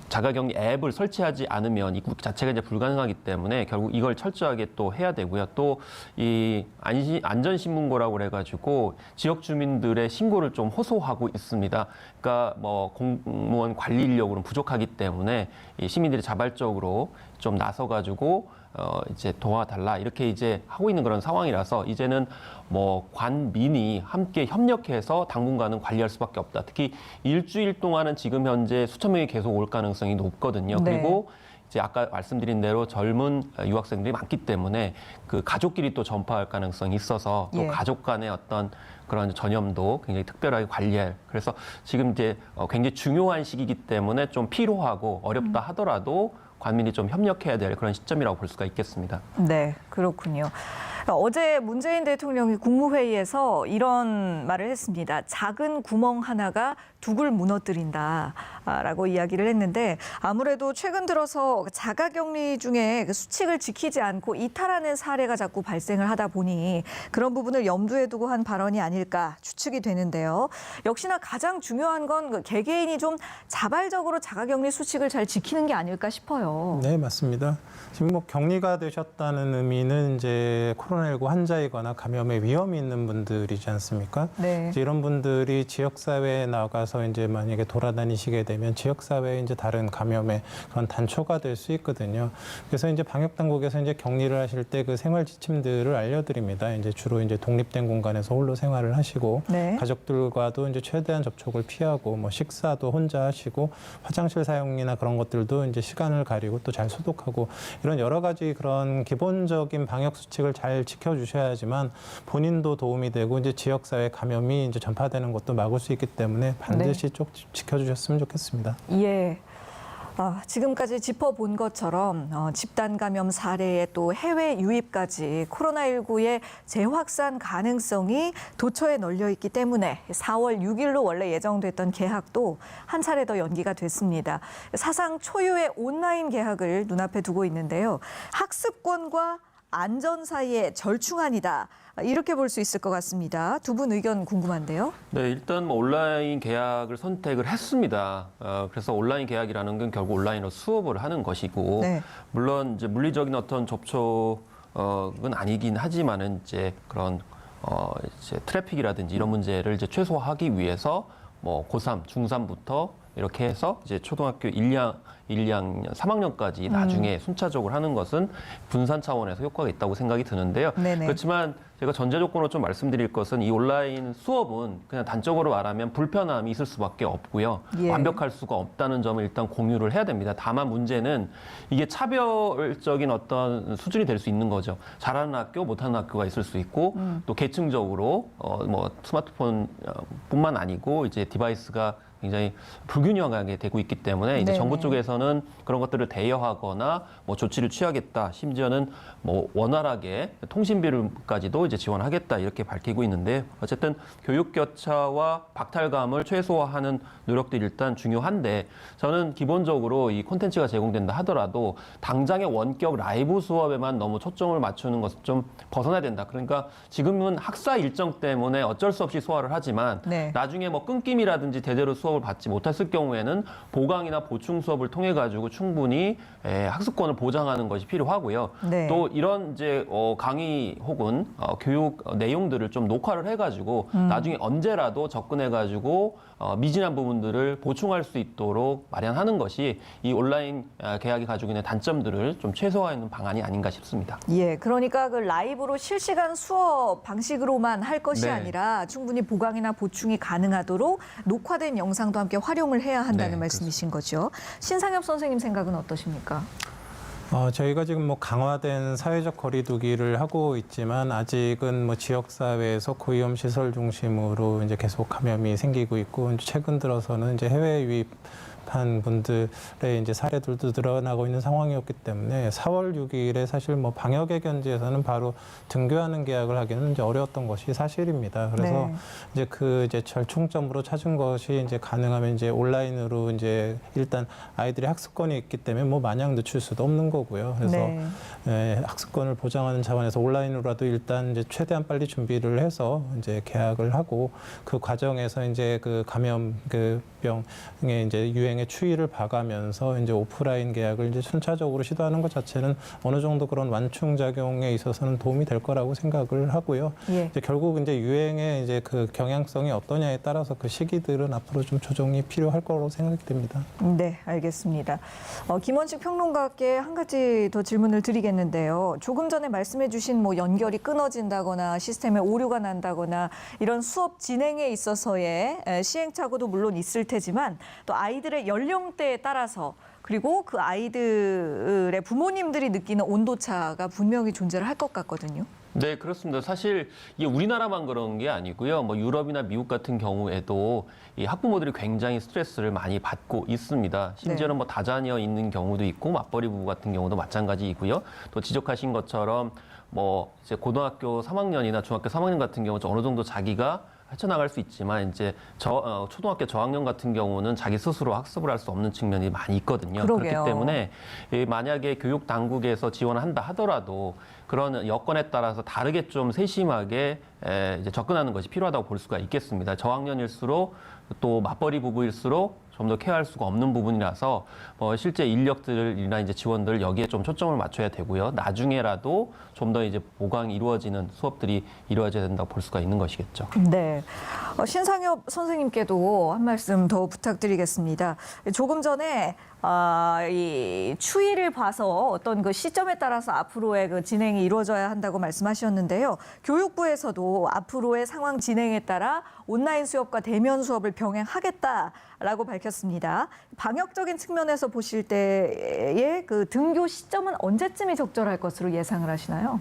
E: 자가격리 앱을 설치하지 않으면 입국 자체가 이제 불가능하기 때문에 결국 이걸 철저하게 또 해야 되고요. 또 이 안전신문고라고 그래가지고 지역 주민들의 신고를 좀 호소하고 있습니다. 그러니까 뭐 공무원 관리 인력으로는 부족하기 때문에 이 시민들이 자발적으로 좀 나서가지고 이제 도와달라 이렇게 이제 하고 있는 그런 상황이라서 이제는 뭐 관민이 함께 협력해서 당분간은 관리할 수밖에 없다. 특히 일주일 동안은 지금 현재 수천 명이 계속 올 가능성이 높거든요.
A: 네.
E: 그리고 이제 아까 말씀드린 대로 젊은 유학생들이 많기 때문에 그 가족끼리 또 전파할 가능성이 있어서 또
A: 예.
E: 가족 간의 어떤 그런 전염도 굉장히 특별하게 관리할. 그래서 지금 이제 굉장히 중요한 시기이기 때문에 좀 필요하고 어렵다 하더라도 관민이 좀 협력해야 될 그런 시점이라고 볼 수가 있겠습니다.
A: 네, 그렇군요. 어제 문재인 대통령이 국무회의에서 이런 말을 했습니다. 작은 구멍 하나가 둑을 무너뜨린다라고 이야기를 했는데 아무래도 최근 들어서 자가격리 중에 그 수칙을 지키지 않고 이탈하는 사례가 자꾸 발생을 하다 보니 그런 부분을 염두에 두고 한 발언이 아닐까 추측이 되는데요. 역시나 가장 중요한 건 그 개개인이 좀 자발적으로 자가격리 수칙을 잘 지키는 게 아닐까 싶어요.
D: 네, 맞습니다. 지금 뭐 격리가 되셨다는 의미는 이제 코로나19 환자이거나 감염의 위험이 있는 분들이지 않습니까?
A: 네.
D: 이제 이런 분들이 지역사회에 나가서 이제 만약에 돌아다니시게 되면 지역사회에 이제 다른 감염의 그런 단초가 될 수 있거든요. 그래서 이제 방역당국에서 이제 격리를 하실 때 그 생활 지침들을 알려드립니다. 이제 주로 이제 독립된 공간에서 홀로 생활을 하시고
A: 네.
D: 가족들과도 이제 최대한 접촉을 피하고 뭐 식사도 혼자 하시고 화장실 사용이나 그런 것들도 이제 시간을 가리고 또 잘 소독하고 이런 여러 가지 그런 기본적인 방역 수칙을 잘 지켜주셔야지만 본인도 도움이 되고 이제 지역사회 감염이 이제 전파되는 것도 막을 수 있기 때문에 반드시 쭉 지켜주셨으면 좋겠습니다.
A: 예. 지금까지 짚어본 것처럼 집단 감염 사례에 또 해외 유입까지 코로나19의 재확산 가능성이 도처에 널려 있기 때문에 4월 6일로 원래 예정됐던 개학도 한 차례 더 연기가 됐습니다. 사상 초유의 온라인 개학을 눈앞에 두고 있는데요. 학습권과 안전 사이의 절충안이다. 이렇게 볼 수 있을 것 같습니다. 두 분 의견 궁금한데요.
E: 네, 일단 뭐 온라인 계약을 선택을 했습니다. 그래서 온라인 계약이라는 건 결국 온라인으로 수업을 하는 것이고,
A: 네.
E: 물론 이제 물리적인 어떤 접촉은 아니긴 하지만은 이제 그런 이제 트래픽이라든지 이런 문제를 이제 최소화하기 위해서 뭐 고3, 중3부터 이렇게 해서 이제 초등학교 1학년, 3학년까지 나중에 순차적으로 하는 것은 분산 차원에서 효과가 있다고 생각이 드는데요.
A: 네네.
E: 그렇지만 제가 전제 조건으로 좀 말씀드릴 것은 이 온라인 수업은 그냥 단적으로 말하면 불편함이 있을 수밖에 없고요.
A: 예.
E: 완벽할 수가 없다는 점을 일단 공유를 해야 됩니다. 다만 문제는 이게 차별적인 어떤 수준이 될 수 있는 거죠. 잘하는 학교, 못하는 학교가 있을 수 있고 또 계층적으로 뭐 스마트폰뿐만 아니고 이제 디바이스가 굉장히 불균형하게 되고 있기 때문에 이제
A: 네네.
E: 정부 쪽에서는 그런 것들을 대여하거나 뭐 조치를 취하겠다, 심지어는 뭐 원활하게 통신비를까지도 이제 지원하겠다 이렇게 밝히고 있는데 어쨌든 교육 격차와 박탈감을 최소화하는 노력들이 일단 중요한데 저는 기본적으로 이 콘텐츠가 제공된다 하더라도 당장의 원격 라이브 수업에만 너무 초점을 맞추는 것을 좀 벗어나야 된다. 그러니까 지금은 학사 일정 때문에 어쩔 수 없이 소화를 하지만
A: 네.
E: 나중에 뭐 끊김이라든지 대대로 수업 수업을 받지 못했을 경우에는 보강이나 보충 수업을 통해 가지고 충분히 학습권을 보장하는 것이 필요하고요.
A: 네.
E: 또 이런 이제 강의 혹은 교육 내용들을 좀 녹화를 해가지고 나중에 언제라도 접근해가지고 미진한 부분들을 보충할 수 있도록 마련하는 것이 이 온라인 계약이 가지고 있는 단점들을 좀 최소화하는 방안이 아닌가 싶습니다.
A: 예, 그러니까 그 라이브로 실시간 수업 방식으로만 할 것이
E: 네.
A: 아니라 충분히 보강이나 보충이 가능하도록 녹화된 영상도 함께 활용을 해야 한다는
E: 네,
A: 말씀이신 거죠. 신상엽 선생님 생각은 어떠십니까?
D: 저희가 지금 뭐 강화된 사회적 거리두기를 하고 있지만 아직은 뭐 지역사회에서 고위험 시설 중심으로 이제 계속 감염이 생기고 있고 최근 들어서는 이제 해외 유입한 분들의 이제 사례들도 늘어나고 있는 상황이었기 때문에 4월 6일에 사실 뭐 방역의 견지에서는 바로 등교하는 계약을 하기는 이제 어려웠던 것이 사실입니다. 그래서
A: 네.
D: 이제 그 이제 절충점으로 찾은 것이 이제 가능하면 이제 온라인으로 이제 일단 아이들의 학습권이 있기 때문에 뭐 마냥 늦출 수도 없는 거고요. 그래서
A: 네.
D: 학습권을 보장하는 차원에서 온라인으로라도 일단 이제 최대한 빨리 준비를 해서 이제 계약을 하고 그 과정에서 이제 그 감염 그 병의 이제 유행의 추이를 봐가면서 이제 오프라인 계약을 이제 순차적으로 시도하는 것 자체는 어느 정도 그런 완충 작용에 있어서는 도움이 될 거라고 생각을 하고요.
A: 예.
D: 이제 결국 이제 유행의 이제 그 경향성이 어떠냐에 따라서 그 시기들은 앞으로 좀 조정이 필요할 거로 생각이 됩니다.
A: 네, 알겠습니다. 김원식 평론가께 한 가지 더 질문을 드리겠는데요. 조금 전에 말씀해 주신 뭐 연결이 끊어진다거나 시스템에 오류가 난다거나 이런 수업 진행에 있어서의 시행착오도 물론 있을 테지만 또 아이들의 연령대에 따라서 그리고 그 아이들의 부모님들이 느끼는 온도차가 분명히 존재를 할 것 같거든요.
E: 네, 그렇습니다. 사실 이게 우리나라만 그런 게 아니고요. 뭐 유럽이나 미국 같은 경우에도 이 학부모들이 굉장히 스트레스를 많이 받고 있습니다. 심지어는 뭐 다자녀 있는 경우도 있고 맞벌이 부부 같은 경우도 마찬가지이고요. 또 지적하신 것처럼 뭐 이제 고등학교 3학년이나 중학교 3학년 같은 경우 어느 정도 자기가 헤쳐나갈 수 있지만 이제 초등학교 저학년 같은 경우는 자기 스스로 학습을 할 수 없는 측면이 많이 있거든요.
A: 그러게요.
E: 그렇기 때문에 만약에 교육 당국에서 지원을 한다 하더라도 그런 여건에 따라서 다르게 좀 세심하게 이제 접근하는 것이 필요하다고 볼 수가 있겠습니다. 저학년일수록 또 맞벌이 부부일수록 좀 더 케어할 수가 없는 부분이라서 실제 인력들이나 이제 지원들 여기에 좀 초점을 맞춰야 되고요. 나중에라도 좀 더 이제 보강이 이루어지는 수업들이 이루어져야 된다고 볼 수가 있는 것이겠죠.
A: 네. 신상엽 선생님께도 한 말씀 더 부탁드리겠습니다. 조금 전에 이 추이를 봐서 어떤 그 시점에 따라서 앞으로의 그 진행이 이루어져야 한다고 말씀하셨는데요. 교육부에서도 앞으로의 상황 진행에 따라 온라인 수업과 대면 수업을 병행하겠다라고 밝혔습니다. 방역적인 측면에서 보실 때의 그 등교 시점은 언제쯤이 적절할 것으로 예상을 하시나요?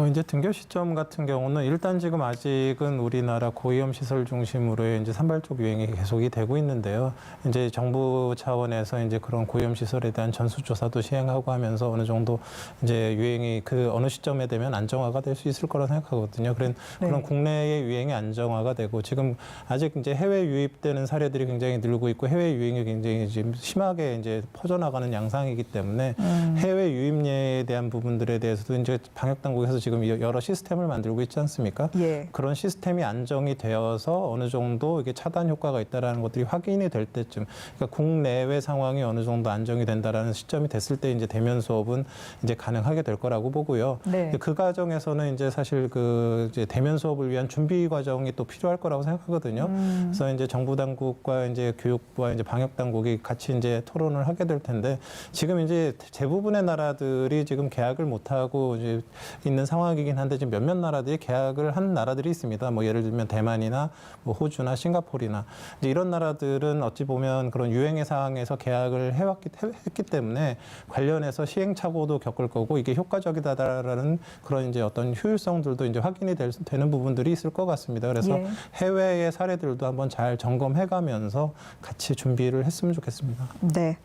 D: 이제 등교 시점 같은 경우는 일단 지금 아직은 우리나라 고위험 시설 중심으로의 이제 산발적 유행이 계속이 되고 있는데요. 이제 정부 차원에서 이제 그런 고위험 시설에 대한 전수조사도 시행하고 하면서 어느 정도 이제 유행이 그 어느 시점에 되면 안정화가 될 수 있을 거라 생각하거든요. 그런 국내의 유행이 안정화가 되고 지금 아직 이제 해외 유입되는 사례들이 굉장히 늘고 있고 해외 유행이 굉장히 지금 심하게 이제 퍼져나가는 양상이기 때문에 해외 유입례에 대한 부분들에 대해서도 이제 방역 당국에서 지금 여러 시스템을 만들고 있지 않습니까?
A: 예.
D: 그런 시스템이 안정이 되어서 어느 정도 이게 차단 효과가 있다라는 것들이 확인이 될 때쯤, 그러니까 국내외 상황이 어느 정도 안정이 된다라는 시점이 됐을 때 이제 대면 수업은 이제 가능하게 될 거라고 보고요.
A: 네.
D: 그 과정에서는 이제 사실 그 이제 대면 수업을 위한 준비 과정이 또 필요할 거라고 생각하거든요. 그래서 이제 정부 당국과 이제 교육부와 이제 방역 당국이 같이 이제 토론을 하게 될 텐데 지금 이제 대부분의 나라들이 지금 계약을 못 하고 이제 있는 상황이긴 한데 지금 몇몇 나라들이 계약을 한 나라들이 있습니다. 뭐 예를 들면 대만이나 뭐 호주나 싱가포르나 이제 이런 나라들은 어찌 보면 그런 유행의 상황에서 계약을 했기 때문에 관련해서 시행착오도 겪을 거고 이게 효과적이다라는 그런 이제 어떤 효율성들도 이제 확인이 되는 부분들이 있을 것 같습니다. 그래서
A: 예.
D: 해외의 사례들도 한번 잘 점검해가면서 같이 준비를 했으면 좋겠습니다.
A: 네.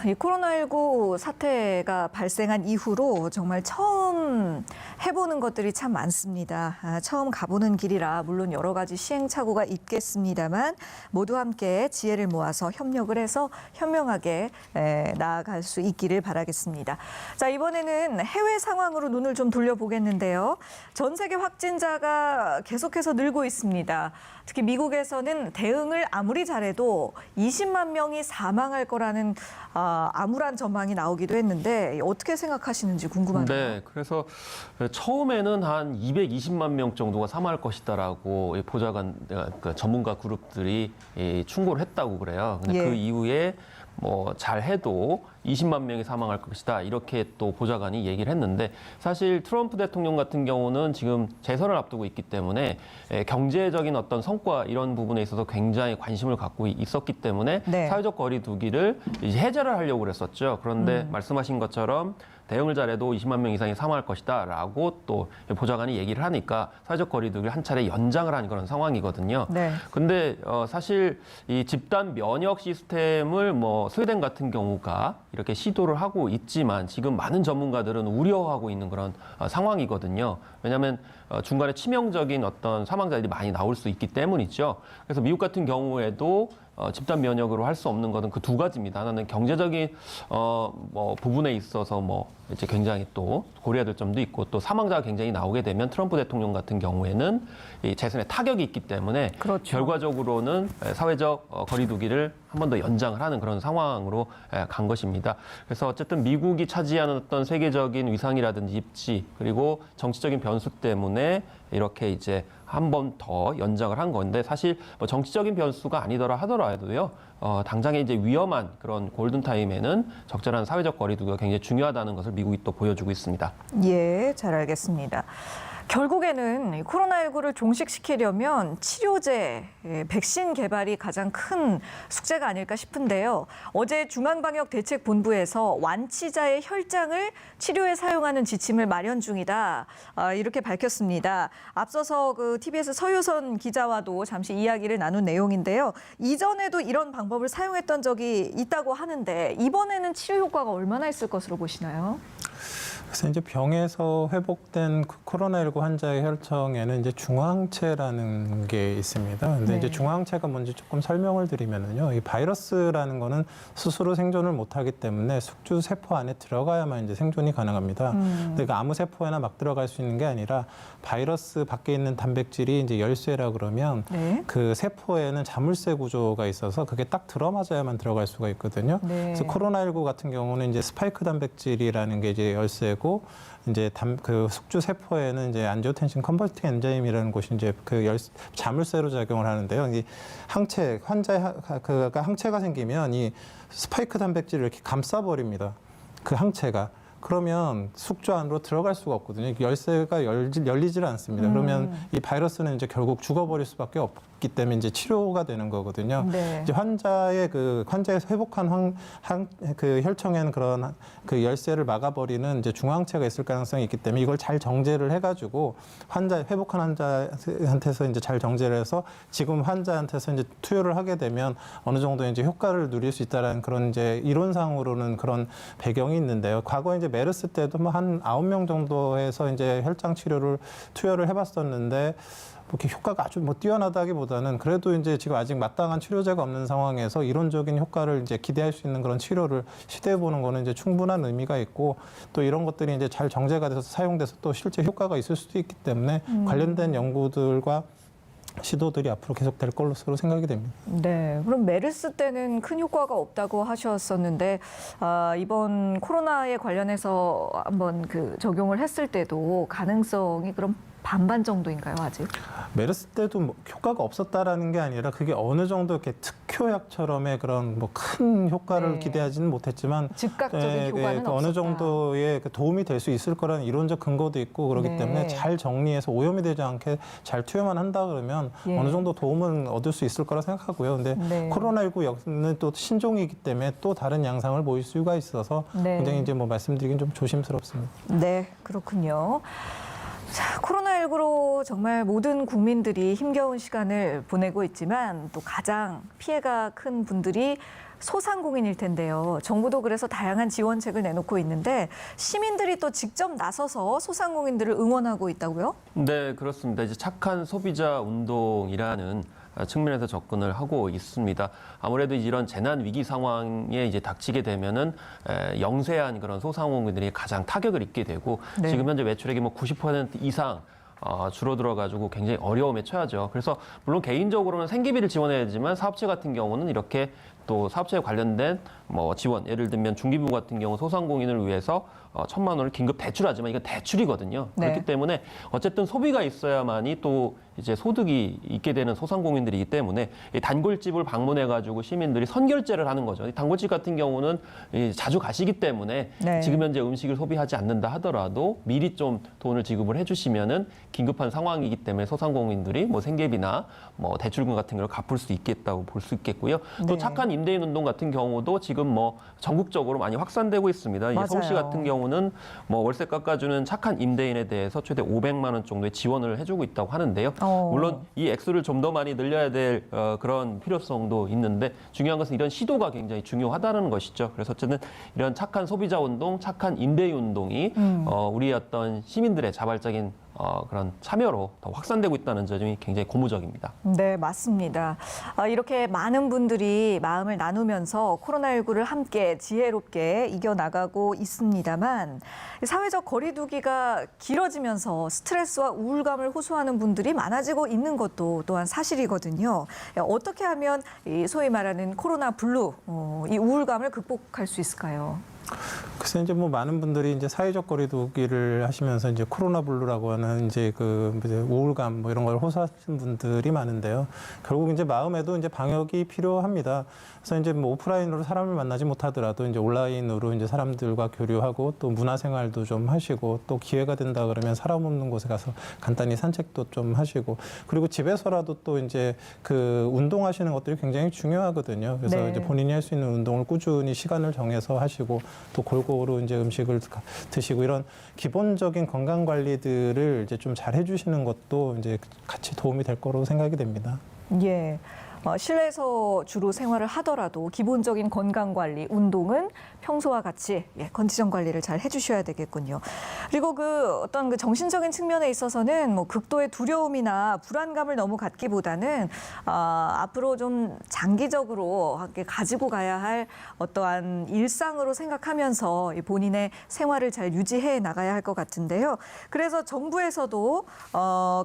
A: 이 코로나19 사태가 발생한 이후로 정말 처음 해보는 것들이 참 많습니다. 처음 가보는 길이라 물론 여러 가지 시행착오가 있겠습니다만 모두 함께 지혜를 모아서 협력을 해서 현명하게 나아갈 수 있기를 바라겠습니다. 자, 이번에는 해외 상황으로 눈을 좀 돌려보겠는데요. 전 세계 확진자가 계속해서 늘고 있습니다. 특히 미국에서는 대응을 아무리 잘해도 20만 명이 사망할 거라는 암울한 전망이 나오기도 했는데 어떻게 생각하시는지 궁금하네요.
E: 네, 그래서 처음에는 한 220만 명 정도가 사망할 것이다라고 보좌관 그 전문가 그룹들이 충고를 했다고 그래요. 근데 그 이후에 뭐 잘해도 20만 명이 사망할 것이다 이렇게 또 보좌관이 얘기를 했는데 사실 트럼프 대통령 같은 경우는 지금 재선을 앞두고 있기 때문에 경제적인 어떤 성과 이런 부분에 있어서 굉장히 관심을 갖고 있었기 때문에 사회적 거리 두기를 이제 해제를 하려고 그랬었죠. 그런데 말씀하신 것처럼 대응을 잘해도 20만 명 이상이 사망할 것이다라고 또 보좌관이 얘기를 하니까 사회적 거리두기를 한 차례 연장을 한 그런 상황이거든요. 근데 사실 이 집단 면역 시스템을 뭐 스웨덴 같은 경우가 이렇게 시도를 하고 있지만 지금 많은 전문가들은 우려하고 있는 그런 상황이거든요. 왜냐하면 중간에 치명적인 어떤 사망자들이 많이 나올 수 있기 때문이죠. 그래서 미국 같은 경우에도 집단 면역으로 할 수 없는 것은 그 두 가지입니다. 하나는 경제적인 뭐 부분에 있어서 뭐 이제 굉장히 또 고려해야 될 점도 있고 또 사망자가 굉장히 나오게 되면 트럼프 대통령 같은 경우에는 이 재선에 타격이 있기 때문에 결과적으로는 사회적 거리두기를 한 번 더 연장을 하는 그런 상황으로 간 것입니다. 그래서 어쨌든 미국이 차지하는 어떤 세계적인 위상이라든지 입지 그리고 정치적인 변수 때문에 이렇게 이제 한 번 더 연장을 한 건데 사실 뭐 정치적인 변수가 아니더라 하더라도요. 당장에 이제 위험한 그런 골든타임에는 적절한 사회적 거리두기가 굉장히 중요하다는 것을 미국이 또 보여주고 있습니다.
A: 예, 잘 알겠습니다. 결국에는 코로나19를 종식시키려면 치료제, 백신 개발이 가장 큰 숙제가 아닐까 싶은데요. 어제 중앙방역대책본부에서 완치자의 혈장을 치료에 사용하는 지침을 마련 중이다. 이렇게 밝혔습니다. 앞서서 그 TBS 서유선 기자와도 잠시 이야기를 나눈 내용인데요. 이전에도 이런 방법을 사용했던 적이 있다고 하는데 이번에는 치료 효과가 얼마나 있을 것으로 보시나요?
D: 그래서 이제 병에서 회복된 코로나19 환자의 혈청에는 이제 중화항체라는 게 있습니다. 근데 이제 중화항체가 뭔지 조금 설명을 드리면은요. 이 바이러스라는 거는 스스로 생존을 못하기 때문에 숙주 세포 안에 들어가야만 이제 생존이 가능합니다. 근데 그 아무 세포에나 막 들어갈 수 있는 게 아니라 바이러스 밖에 있는 단백질이 이제 열쇠라 그러면 그 세포에는 자물쇠 구조가 있어서 그게 딱 들어맞아야만 들어갈 수가 있거든요. 그래서 코로나19 같은 경우는 이제 스파이크 단백질이라는 게 이제 열쇠고 이제 그 숙주 세포에는 이제 안지오텐신 컨버팅 엔자임이라는 곳이 이제 그 자물쇠로 작용을 하는데요. 이 항체 항체가 생기면 이 스파이크 단백질을 이렇게 감싸버립니다. 그 항체가. 그러면 숙주 안으로 들어갈 수가 없거든요. 열쇠가 열리질 않습니다. 그러면 이 바이러스는 이제 결국 죽어버릴 수밖에 없기 때문에 이제 치료가 되는 거거든요. 이제 환자에서 회복한 그 혈청에는 그런 그 열쇠를 막아버리는 이제 중화항체가 있을 가능성이 있기 때문에 이걸 잘 정제를 해가지고 회복한 환자한테서 이제 잘 정제를 해서 지금 환자한테서 이제 투여를 하게 되면 어느 정도 이제 효과를 누릴 수 있다라는 그런 이제 이론상으로는 그런 배경이 있는데요. 과거에 이제 메르스 때도 뭐 한 9명 정도에서 이제 혈장 치료를 투여를 해봤었는데 이렇게 효과가 아주 뭐 뛰어나다기보다는 그래도 이제 지금 아직 마땅한 치료제가 없는 상황에서 이론적인 효과를 이제 기대할 수 있는 그런 치료를 시도해 보는 거는 이제 충분한 의미가 있고 또 이런 것들이 이제 잘 정제가 돼서 사용돼서 또 실제 효과가 있을 수도 있기 때문에 관련된 연구들과 시도들이 앞으로 계속될 것으로 생각이 됩니다.
A: 네, 그럼 메르스 때는 큰 효과가 없다고 하셨었는데 이번 코로나에 관련해서 한번 그 적용을 했을 때도 가능성이 그럼 반반 정도인가요, 아직?
D: 메르스 때도 뭐 효과가 없었다라는 게 아니라 그게 어느 정도 이렇게 특효약처럼의 그런 뭐 큰 효과를 기대하지는 못했지만
A: 즉각적인 효과는 없었다.
D: 어느 정도의 도움이 될 수 있을 거라는 이론적 근거도 있고 그렇기 때문에 잘 정리해서 오염이 되지 않게 잘 투여만 한다 그러면 어느 정도 도움은 얻을 수 있을 거라 생각하고요. 근데 코로나19는 또 신종이기 때문에 또 다른 양상을 보일 수가 있어서 굉장히 이제 뭐 말씀드리긴 좀 조심스럽습니다.
A: 네, 그렇군요. 자, 코로나19로 정말 모든 국민들이 힘겨운 시간을 보내고 있지만 또 가장 피해가 큰 분들이 소상공인일 텐데요. 정부도 그래서 다양한 지원책을 내놓고 있는데 시민들이 또 직접 나서서 소상공인들을 응원하고 있다고요?
E: 네, 그렇습니다. 이제 착한 소비자 운동이라는 측면에서 접근을 하고 있습니다. 아무래도 이런 재난 위기 상황에 이제 닥치게 되면은 영세한 그런 소상공인들이 가장 타격을 입게 되고
A: 네.
E: 지금 현재 매출액이 뭐 90% 이상 줄어들어가지고 굉장히 어려움에 처하죠. 그래서 물론 개인적으로는 생계비를 지원해야 되지만 사업체 같은 경우는 이렇게 또 사업체에 관련된 뭐 지원, 예를 들면 중기부 같은 경우 소상공인을 위해서 1,000만 원을 긴급 대출하지만 이건 대출이거든요.
A: 네.
E: 그렇기 때문에 어쨌든 소비가 있어야만이 또 이제 소득이 있게 되는 소상공인들이기 때문에 이 단골집을 방문해가지고 시민들이 선결제를 하는 거죠. 이 단골집 같은 경우는 자주 가시기 때문에
A: 네.
E: 지금 현재 음식을 소비하지 않는다 하더라도 미리 좀 돈을 지급을 해주시면은 긴급한 상황이기 때문에 소상공인들이 뭐 생계비나 뭐 대출금 같은 걸 갚을 수 있겠다고 볼 수 있겠고요. 또
A: 네.
E: 착한 임대인 운동 같은 경우도 지금 뭐 전국적으로 많이 확산되고 있습니다. 이제 서울시
A: 맞아요.
E: 같은 경우는 뭐 월세 깎아주는 착한 임대인에 대해서 최대 500만 원 정도의 지원을 해주고 있다고 하는데요. 물론 이 액수를 좀 더 많이 늘려야 될 그런 필요성도 있는데 중요한 것은 이런 시도가 굉장히 중요하다는 것이죠. 그래서 어쨌든 이런 착한 소비자 운동, 착한 임대인 운동이 우리 어떤 시민들의 자발적인 그런 참여로 더 확산되고 있다는 점이 굉장히 고무적입니다.
A: 네, 맞습니다. 이렇게 많은 분들이 마음을 나누면서 코로나19를 함께 지혜롭게 이겨나가고 있습니다만 사회적 거리두기가 길어지면서 스트레스와 우울감을 호소하는 분들이 많아지고 있는 것도 또한 사실이거든요. 어떻게 하면 이 소위 말하는 코로나 블루, 이 우울감을 극복할 수 있을까요?
D: 글쎄 이제 뭐 많은 분들이 이제 사회적 거리두기를 하시면서 이제 코로나 블루라고 하는 이제 그 우울감 뭐 이런 걸 호소하시는 분들이 많은데요. 결국 이제 마음에도 이제 방역이 필요합니다. 그래서 이제 뭐 오프라인으로 사람을 만나지 못하더라도 이제 온라인으로 이제 사람들과 교류하고 또 문화생활도 좀 하시고 또 기회가 된다 그러면 사람 없는 곳에 가서 간단히 산책도 좀 하시고 그리고 집에서라도 또 이제 그 운동하시는 것들이 굉장히 중요하거든요. 그래서
A: 네.
D: 이제 본인이 할 수 있는 운동을 꾸준히 시간을 정해서 하시고 또 골고루 이제 음식을 드시고 이런 기본적인 건강 관리들을 이제 좀 잘 해주시는 것도 이제 같이 도움이 될 거로 생각이 됩니다.
A: 예. 실내에서 주로 생활을 하더라도 기본적인 건강 관리, 운동은 평소와 같이 컨디션 관리를 잘 해주셔야 되겠군요. 그리고 그 어떤 그 정신적인 측면에 있어서는 뭐 극도의 두려움이나 불안감을 너무 갖기보다는 앞으로 좀 장기적으로 함께 가지고 가야 할 어떠한 일상으로 생각하면서 본인의 생활을 잘 유지해 나가야 할 것 같은데요. 그래서 정부에서도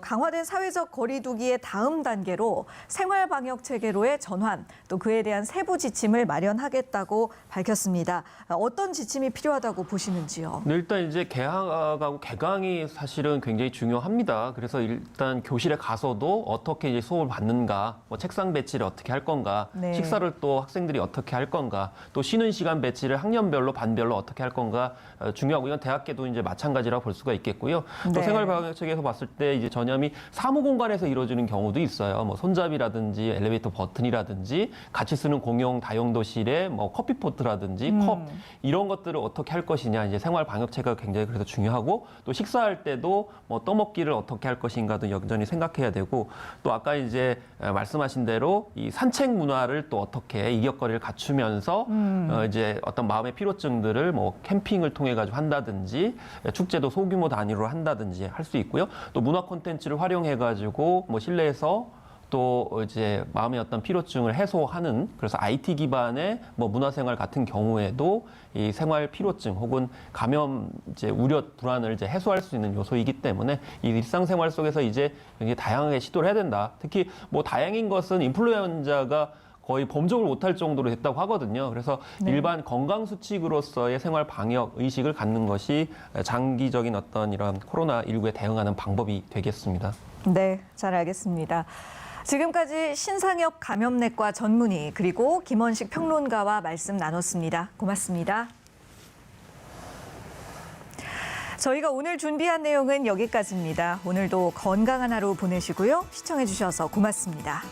A: 강화된 사회적 거리두기의 다음 단계로 생활 방역 체계로의 전환, 또 그에 대한 세부 지침을 마련하겠다고 밝혔습니다. 어떤 지침이 필요하다고 보시는지요?
E: 네, 일단 이제 개학하고 개강이 사실은 굉장히 중요합니다. 그래서 일단 교실에 가서도 어떻게 이제 수업을 받는가, 뭐 책상 배치를 어떻게 할 건가,
A: 네.
E: 식사를 또 학생들이 어떻게 할 건가, 또 쉬는 시간 배치를 학년별로 반별로 어떻게 할 건가 중요하고 이건 대학계도 이제 마찬가지라고 볼 수가 있겠고요. 또
A: 네.
E: 생활방역책에서 봤을 때 이제 전염이 사무 공간에서 이루어지는 경우도 있어요. 뭐 손잡이라든지 엘리베이터 버튼이라든지 같이 쓰는 공용 다용도실에 뭐 커피포트라든지 컵 이런 것들을 어떻게 할 것이냐 이제 생활 방역체가 굉장히 그래서 중요하고 또 식사할 때도 뭐 떠먹기를 어떻게 할 것인가도 여전히 생각해야 되고 또 아까 이제 말씀하신 대로 이 산책 문화를 또 어떻게 이격거리를 갖추면서 이제 어떤 마음의 피로증들을 뭐 캠핑을 통해 가지고 한다든지 축제도 소규모 단위로 한다든지 할 수 있고요. 또 문화 콘텐츠를 활용해 가지고 뭐 실내에서 또 이제 마음의 어떤 피로증을 해소하는 그래서 IT 기반의 뭐 문화생활 같은 경우에도 이 생활 피로증 혹은 감염 이제 우려 불안을 이제 해소할 수 있는 요소이기 때문에 이 일상생활 속에서 이제 굉장히 다양하게 시도를 해야 된다. 특히 뭐 다행인 것은 인플루엔자가 거의 범접을 못할 정도로 됐다고 하거든요. 그래서
A: 네.
E: 일반 건강 수칙으로서의 생활 방역 의식을 갖는 것이 장기적인 어떤 이런 코로나19에 대응하는 방법이 되겠습니다.
A: 네, 잘 알겠습니다. 지금까지 신상엽 감염내과 전문의 그리고 김원식 평론가와 말씀 나눴습니다. 고맙습니다. 저희가 오늘 준비한 내용은 여기까지입니다. 오늘도 건강한 하루 보내시고요. 시청해 주셔서 고맙습니다.